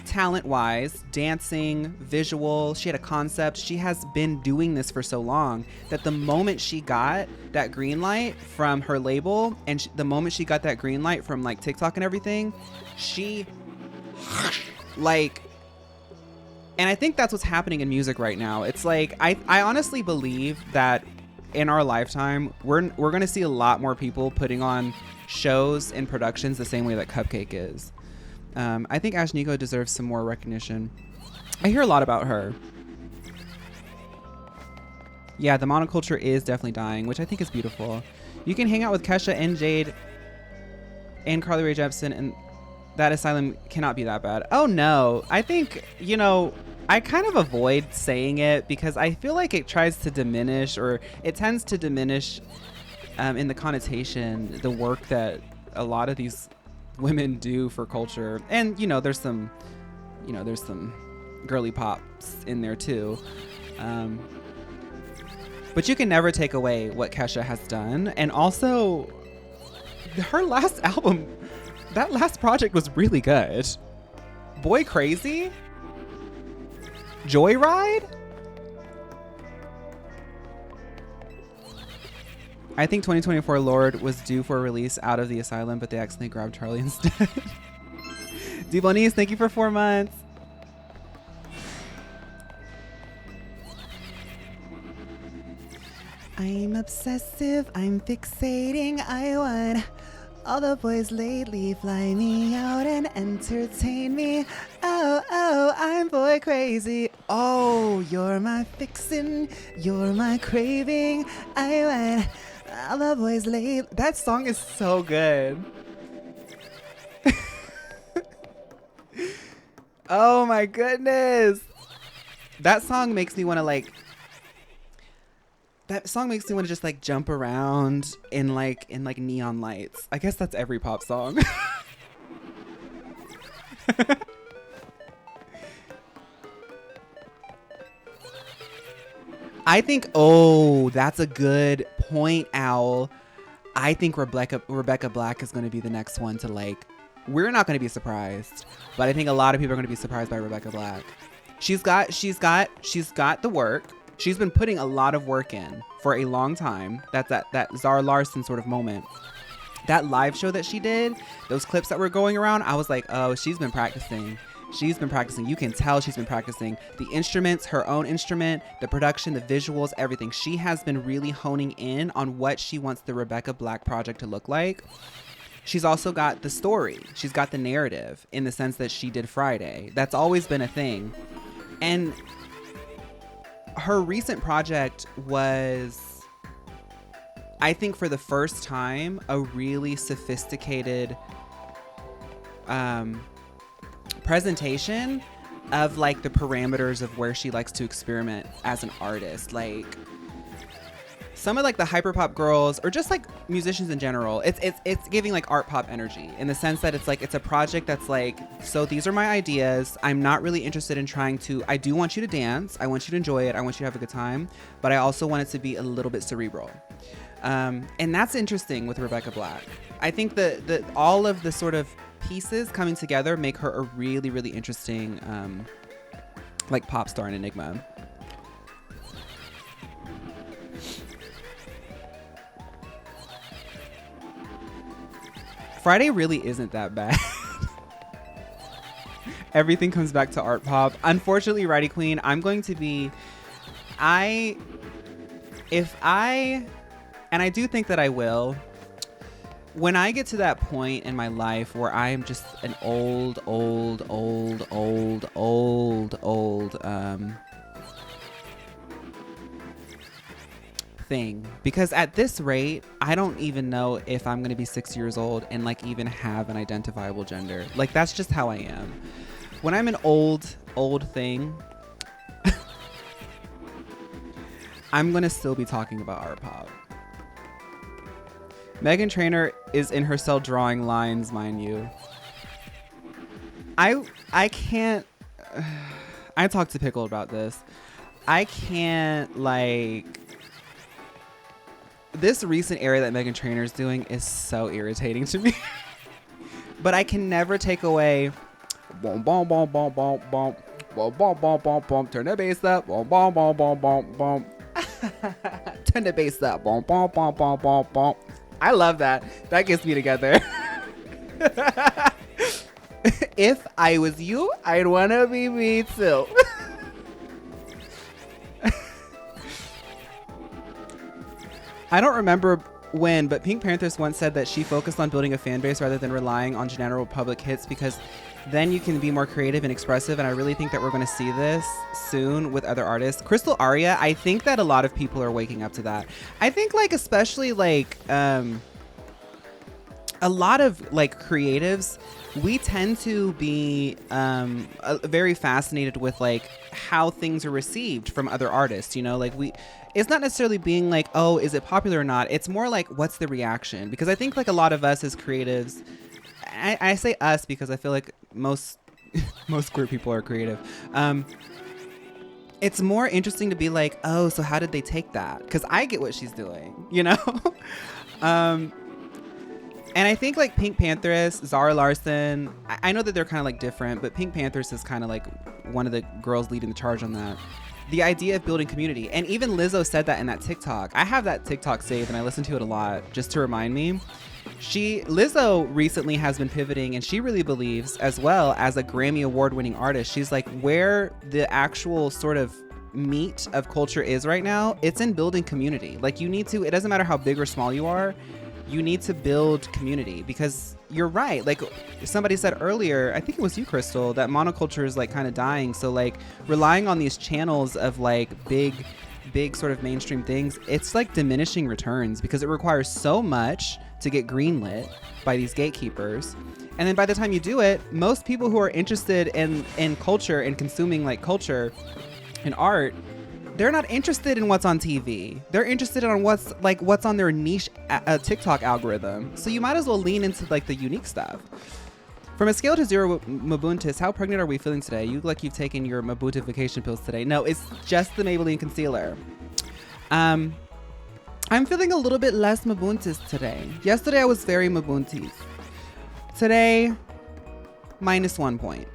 talent-wise, dancing, visual, she had a concept, she has been doing this for so long that the moment she got that green light from her label and the moment she got that green light from like TikTok and everything, she Like, and I think that's what's happening in music right now. It's like, I honestly believe that in our lifetime, we're going to see a lot more people putting on shows and productions the same way that Cupcake is. I think Ashniko deserves some more recognition. I hear a lot about her. Yeah, the monoculture is definitely dying, which I think is beautiful. You can hang out with Kesha and Jade and Carly Rae Jepsen, and that asylum cannot be that bad. Oh no, I think, you know, I kind of avoid saying it because I feel like it tries to diminish, or it tends to diminish in the connotation, the work that a lot of these women do for culture. And, you know, there's some girly pops in there too. But you can never take away what Kesha has done. And also, her last album, that last project was really good. Boy Crazy? Joyride? I think 2024 Lord was due for a release out of the asylum, but they accidentally grabbed Charlie instead. Debonese, thank you for 4 months. I'm obsessive, I'm fixating, I want all the boys lately fly me out and entertain me. Oh, oh, I'm boy crazy. Oh, you're my fixin', you're my craving. I want all the boys lately. That song is so good. Oh my goodness. That song makes me want to just like jump around in like neon lights. I guess that's every pop song. I think, oh, that's a good point, Owl. I think Rebecca Black is going to be the next one to like, we're not going to be surprised, but I think a lot of people are going to be surprised by Rebecca Black. She's got the work. She's been putting a lot of work in for a long time. That's that Zara Larsson sort of moment. That live show that she did, those clips that were going around, I was like, oh, she's been practicing. She's been practicing. You can tell she's been practicing. The instruments, her own instrument, the production, the visuals, everything. She has been really honing in on what she wants the Rebecca Black project to look like. She's also got the story. She's got the narrative in the sense that she did Friday. That's always been a thing. And her recent project was, I think for the first time, a really sophisticated presentation of like the parameters of where she likes to experiment as an artist. Like some of like the hyperpop girls, or just like musicians in general, it's giving like art pop energy in the sense that it's like, it's a project that's like, so these are my ideas. I'm not really interested in trying to, I do want you to dance. I want you to enjoy it. I want you to have a good time, but I also want it to be a little bit cerebral. And that's interesting with Rebecca Black. I think that all of the sort of pieces coming together make her a really, really interesting, like pop star and enigma. Friday really isn't that bad. Everything comes back to art pop. Unfortunately, Righty Queen, I'm going to be, and I do think that I will, when I get to that point in my life where I am just an old thing, because at this rate I don't even know if I'm gonna be 6 years old and like even have an identifiable gender. Like that's just how I am. When I'm an old thing, I'm gonna still be talking about art pop. Meghan Trainor is in her cell drawing lines, mind you. I can't. I talked to Pickle about this. I can't, like, this recent era that Meghan Trainor is doing is so irritating to me. But I can never take away boom boom boom boom boom boom boom boom boom boom boom, turn the bass up, boom boom boom boom boom boom, turn the bass up, boom boom boom boom boom boom. I love that. That gets me together. If I was you, I'd wanna be me too. I don't remember when, but Pink Panthers once said that she focused on building a fan base rather than relying on general public hits, because then you can be more creative and expressive. And I really think that we're going to see this soon with other artists. Crystal Aria, I think that a lot of people are waking up to that. I think like especially like a lot of like creatives, we tend to be very fascinated with like how things are received from other artists, you know, like it's not necessarily being like, oh, is it popular or not? It's more like, what's the reaction? Because I think like a lot of us as creatives, I say us because I feel like most queer people are creative. It's more interesting to be like, oh, so how did they take that? Because I get what she's doing, you know? And I think like Pink Panthers, Zara Larsson, I know that they're kind of like different, but Pink Panthers is kind of like one of the girls leading the charge on that. The idea of building community. And even Lizzo said that in that TikTok. I have that TikTok saved and I listen to it a lot just to remind me. Lizzo recently has been pivoting, and she really believes, as well as a Grammy Award winning artist, she's like, where the actual sort of meat of culture is right now, it's in building community. Like you need to, it doesn't matter how big or small you are, you need to build community, because you're right. Like somebody said earlier, I think it was you, Crystal, that monoculture is like kind of dying. So like relying on these channels of like big sort of mainstream things, it's like diminishing returns because it requires so much to get greenlit by these gatekeepers. And then by the time you do it, most people who are interested in culture and consuming like culture and art, they're not interested in what's on TV. They're interested in what's on their niche TikTok algorithm. So you might as well lean into like the unique stuff. From a scale to 0, Mabuntis, how pregnant are we feeling today? You look like you've taken your Mabuntification pills today. No, it's just the Maybelline concealer. I'm feeling a little bit less Mabuntis today. Yesterday I was very Mabuntis. Today, -1 point.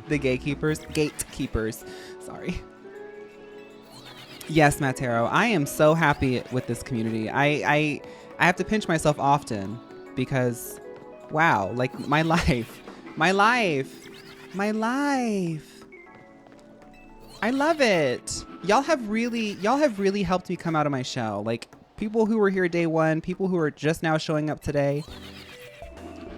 The gatekeepers, sorry. Yes, Matero, I am so happy with this community. I have to pinch myself often because, wow, like my life. I love it. Y'all have really helped me come out of my shell. Like people who were here day one, people who are just now showing up today.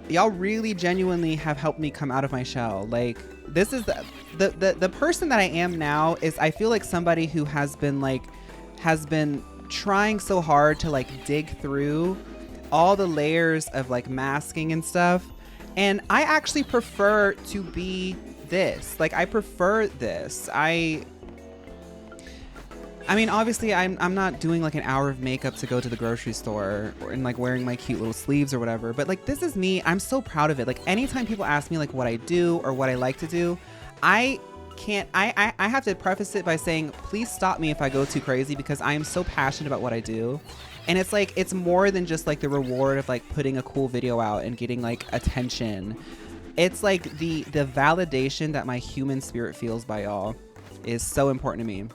Y'all really genuinely have helped me come out of my shell. Like this is the person that I am now is, I feel like somebody who has been trying so hard to like dig through all the layers of like masking and stuff. And I actually prefer to be this. Like I prefer this. I mean, obviously I'm not doing like an hour of makeup to go to the grocery store and like wearing my cute little sleeves or whatever, but like this is me. I'm so proud of it. Like anytime people ask me like what I do or what I like to do, I have to preface it by saying, please stop me if I go too crazy, because I am so passionate about what I do. And it's like, it's more than just like the reward of like putting a cool video out and getting like attention. It's like the validation that my human spirit feels by y'all is so important to me.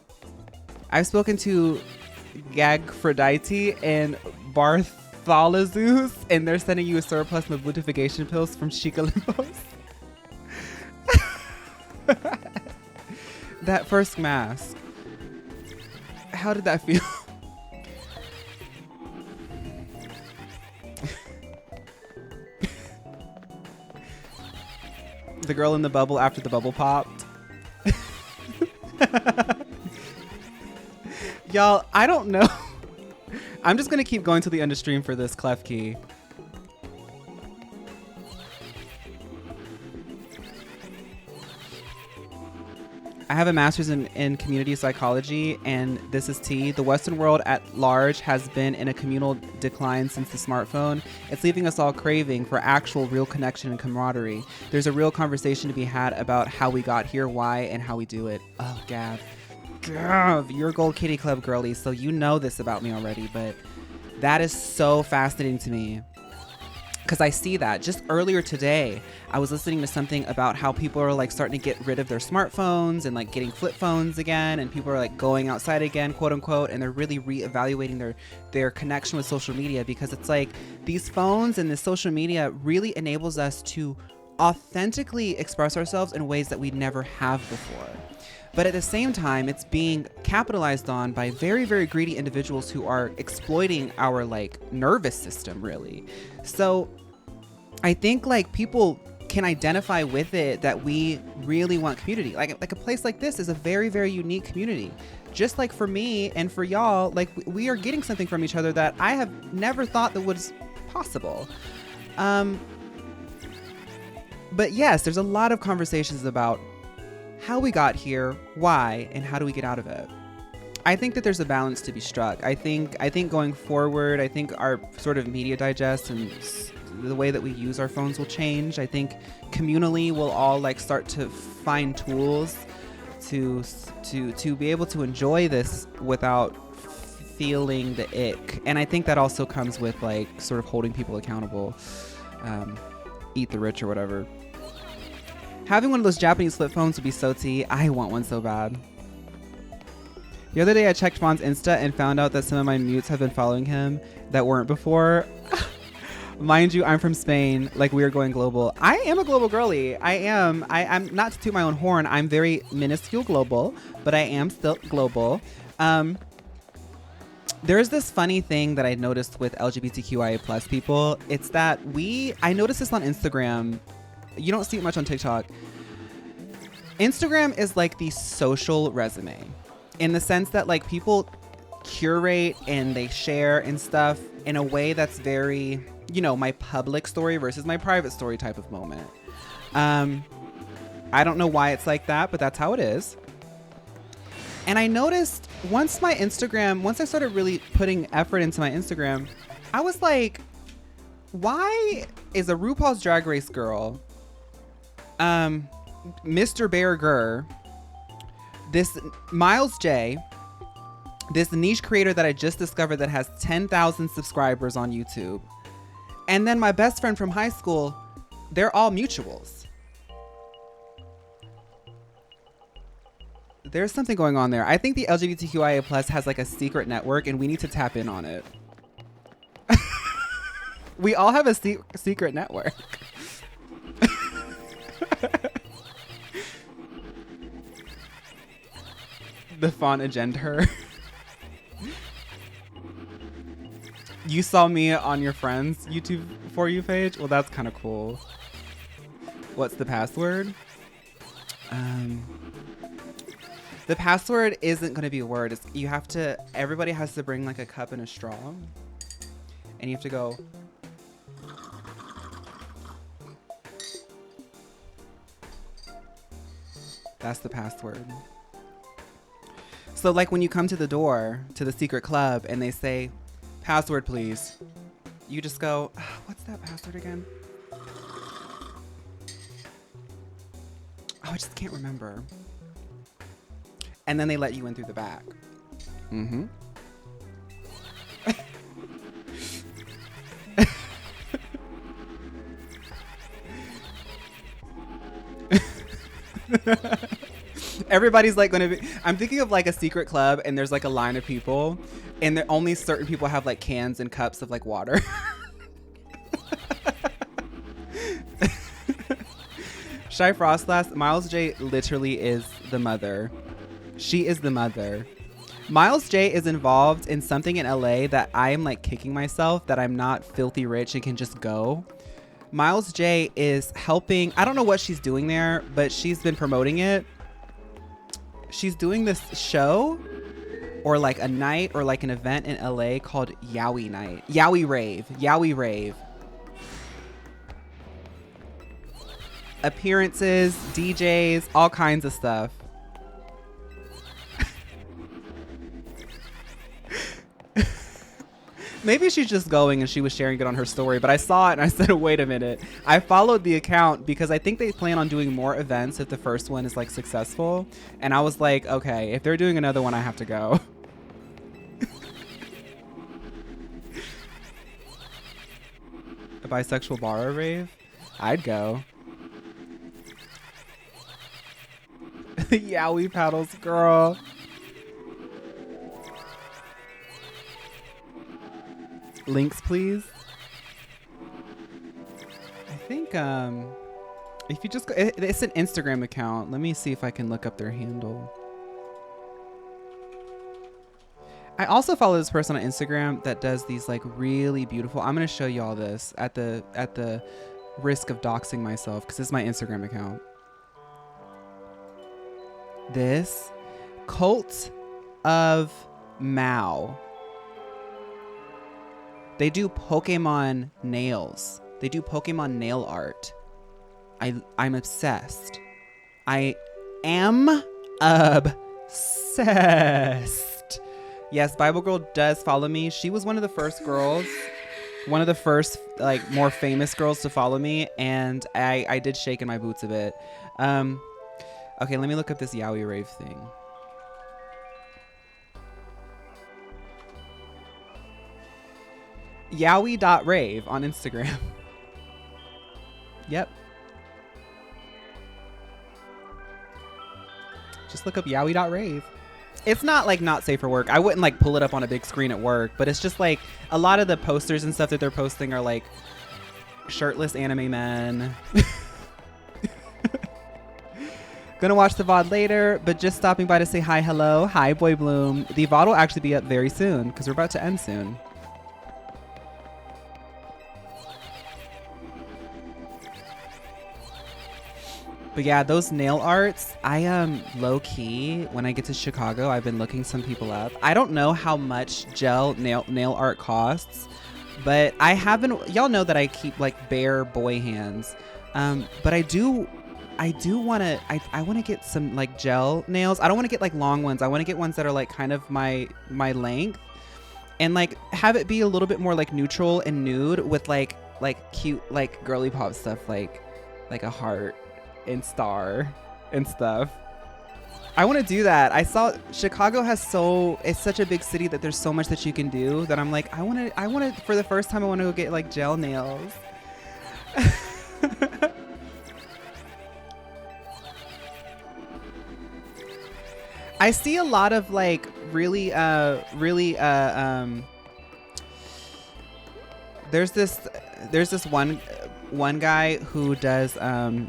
I've spoken to Gagphrodite and Bartholomeus, and they're sending you a surplus of beautification pills from Chica Limpos. That first mask. How did that feel? The girl in the bubble after the bubble popped. Y'all, I don't know. I'm just gonna keep going to the end of stream for this clef key. I have a master's in community psychology, and this is T. The Western world at large has been in a communal decline since the smartphone. It's leaving us all craving for actual real connection and camaraderie. There's a real conversation to be had about how we got here, why, and how we do it. Oh, Gav. Gav, you're a Gold Kitty Club girly, so you know this about me already, but that is so fascinating to me. because I see that. Just earlier today, I was listening to something about how people are like starting to get rid of their smartphones and like getting flip phones again, and people are like going outside again, quote unquote, and they're really reevaluating their connection with social media, because it's like these phones and this social media really enables us to authentically express ourselves in ways that we never have before. But at the same time, it's being capitalized on by very, very greedy individuals who are exploiting our like nervous system, really. So I think like people can identify with it, that we really want community. Like a place like this is a very, very unique community. Just like for me and for y'all, like we are getting something from each other that I have never thought that was possible. But yes, there's a lot of conversations about how we got here, why, and how do we get out of it. I think that there's a balance to be struck. I think going forward, I think our sort of media digest and the way that we use our phones will change. I think communally we'll all like start to find tools to be able to enjoy this without feeling the ick. And I think that also comes with like sort of holding people accountable. Eat the rich or whatever. Having one of those Japanese flip phones would be so tea. I want one so bad. The other day I checked Phaun's Insta and found out that some of my mutes have been following him that weren't before. Mind you, I'm from Spain. Like, we are going global. I am a global girly. I am. I'm not to toot my own horn. I'm very minuscule global, but I am still global. There's this funny thing that I noticed with LGBTQIA plus people. It's that I noticed this on Instagram. You don't see it much on TikTok. Instagram is like the social resume, in the sense that like people curate and they share and stuff in a way that's very, you know, my public story versus my private story type of moment. I don't know why it's like that, but that's how it is. And I noticed once I started really putting effort into my Instagram, I was like, why is a RuPaul's Drag Race girl, Mr. Bear Gur, this Miles J, this niche creator that I just discovered that has 10,000 subscribers on YouTube, and then my best friend from high school, they're all mutuals. There's something going on there. I think the LGBTQIA plus has like a secret network, and we need to tap in on it. We all have a secret network. The Phaun agenda. You saw me on your friend's YouTube For You page? Well, that's kind of cool. What's the password? The password isn't going to be a word. Everybody has to bring like a cup and a straw. And you have to go. That's the password. So like when you come to the door to the secret club and they say, password please, you just go, what's that password again? Oh, I just can't remember. And then they let you in through the back. Mm-hmm. Everybody's like going to be, I'm thinking of like a secret club and there's like a line of people and only certain people have like cans and cups of like water. Shy Frostlass, Miles J literally is the mother. She is the mother. Miles J is involved in something in LA that I am like kicking myself that I'm not filthy rich and can just go. Miles J is helping. I don't know what she's doing there, but she's been promoting it. She's doing this show or like a night or like an event in LA called Yowie Night. Yowie Rave. Yowie Rave. Appearances, DJs, all kinds of stuff. Maybe she's just going and she was sharing it on her story, but I saw it and I said, wait a minute. I followed the account because I think they plan on doing more events if the first one is like successful. And I was like, okay, if they're doing another one, I have to go. bisexual bar or rave? I'd go. Yowie paddles, girl. Links, please. I think if you just go, it's an Instagram account. Let me see if I can look up their handle. I also follow this person on Instagram that does these like really beautiful. I'm gonna show you all this at the risk of doxing myself because this is my Instagram account. This Cult of Mao. They do Pokemon nails. They do Pokemon nail art. I'm obsessed. I am obsessed. Yes, Bible Girl does follow me. She was one of the first girls, one of the first like more famous girls to follow me, and I did shake in my boots a bit. Okay, let me look up this Yowie Rave thing. Yowie.rave on Instagram. Yep. Just look up yowie.rave. It's not like not safe for work. I wouldn't like pull it up on a big screen at work, but it's just like a lot of the posters and stuff that they're posting are like shirtless anime men. Gonna watch the VOD later, but just stopping by to say hi, hello. Hi, Boy Bloom. The VOD will actually be up very soon because we're about to end soon. But yeah, those nail arts, I am low key. When I get to Chicago, I've been looking some people up. I don't know how much gel nail art costs, but I have been, y'all know that I keep like bare boy hands. But I want to get some like gel nails. I don't want to get like long ones. I want to get ones that are like kind of my length and like have it be a little bit more like neutral and nude with like cute like girly pop stuff like a heart and star and stuff. I want to do that. I saw Chicago it's such a big city that there's so much that you can do that I'm like, I want to for the first time I want to go get like gel nails. I see a lot of like really there's this one guy who does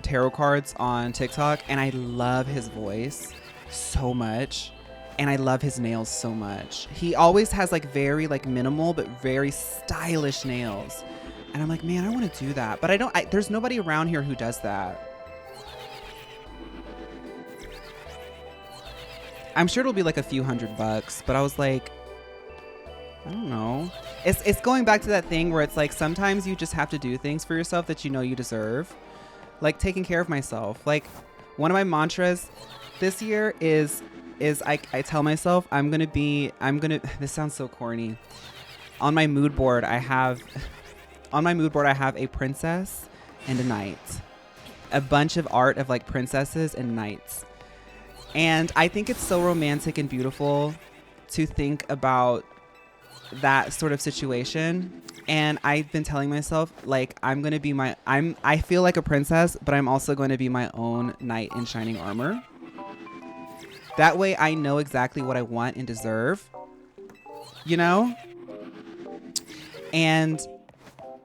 tarot cards on TikTok, and I love his voice so much, and I love his nails so much. He always has like very like minimal but very stylish nails, and I'm like, man, I want to do that, but there's nobody around here who does that. I'm sure it'll be like a few $100, but I was like, I don't know. It's going back to that thing where it's like sometimes you just have to do things for yourself that you know you deserve. Like taking care of myself. Like one of my mantras this year is I tell myself this sounds so corny. On my mood board I have a princess and a knight. A bunch of art of like princesses and knights. And I think it's so romantic and beautiful to think about that sort of situation. And I've been telling myself like I feel like a princess, but I'm also going to be my own knight in shining armor. That way I know exactly what I want and deserve, you know? And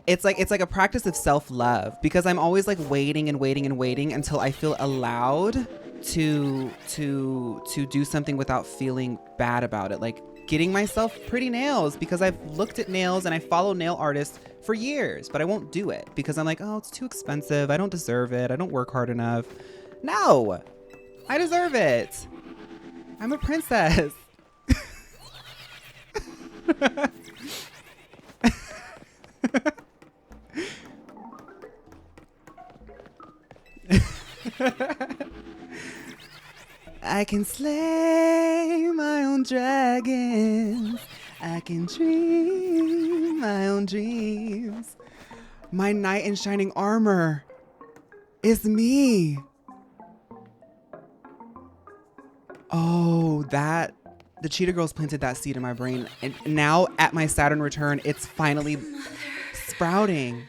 it's like a practice of self-love because I'm always like waiting until I feel allowed to do something without feeling bad about it. Like getting myself pretty nails because I've looked at nails and I follow nail artists for years, but I won't do it because I'm like, oh, it's too expensive. I don't deserve it. I don't work hard enough. No, I deserve it. I'm a princess. I can slay my own dragons. I can dream my own dreams. My knight in shining armor is me. Oh, the Cheetah Girls planted that seed in my brain. And now at my Saturn return, it's finally sprouting.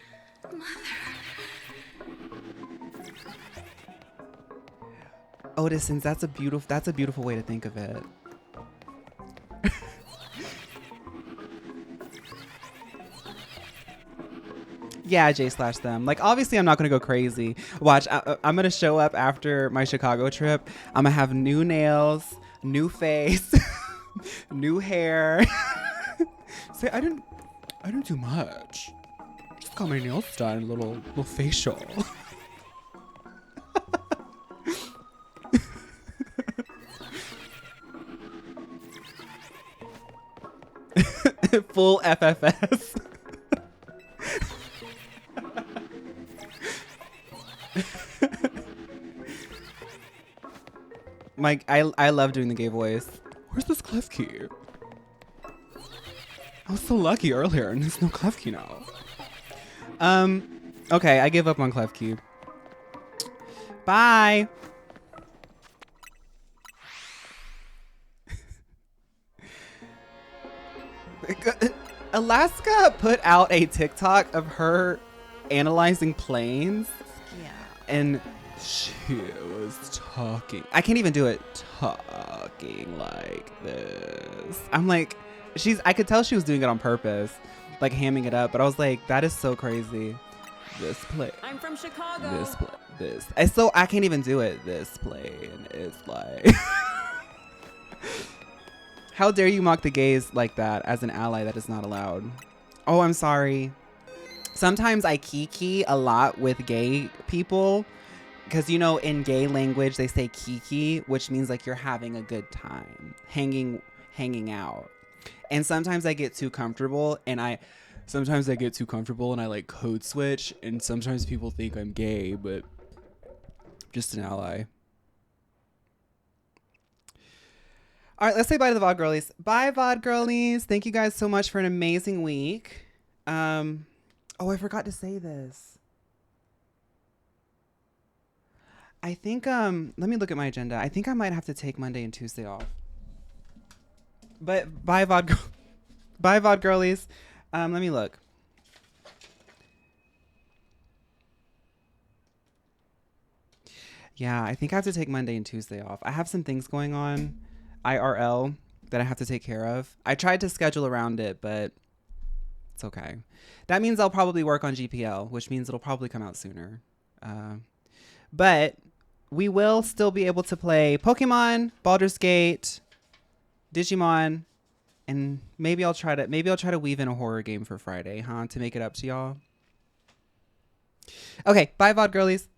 Otisons. That's a beautiful way to think of it. Yeah, J/them. Like, obviously, I'm not gonna go crazy. Watch, I'm gonna show up after my Chicago trip. I'm gonna have new nails, new face, new hair. Say, I didn't do much. Just got my nails done, little facial. Full FFS. Mike, I love doing the gay voice. Where's this clef key? I was so lucky earlier and there's no clef key now. Okay, I give up on clef key. Bye. Alaska put out a TikTok of her analyzing planes. Yeah. And she was talking. I can't even do it. Talking like this. I'm like, I could tell she was doing it on purpose, like hamming it up. But I was like, that is so crazy. This plane. I'm from Chicago. This plane. This. I can't even do it. This plane is like. How dare you mock the gays like that as an ally? That is not allowed. Oh, I'm sorry. Sometimes I kiki a lot with gay people because, you know, in gay language, they say kiki, which means like you're having a good time, hanging out. And sometimes I get too comfortable and I like code switch. And sometimes people think I'm gay, but just an ally. All right, let's say bye to the VOD girlies. Bye, VOD girlies. Thank you guys so much for an amazing week. Oh, I forgot to say this. I think, let me look at my agenda. I think I might have to take Monday and Tuesday off. But bye, bye, VOD girlies. Let me look. Yeah, I think I have to take Monday and Tuesday off. I have some things going on. IRL that I have to take care of. I tried to schedule around it, but it's okay. That means I'll probably work on GPL, which means it'll probably come out sooner. But we will still be able to play Pokemon, Baldur's Gate, Digimon, and maybe I'll try to weave in a horror game for Friday, huh? To make it up to y'all. Okay, bye VOD girlies.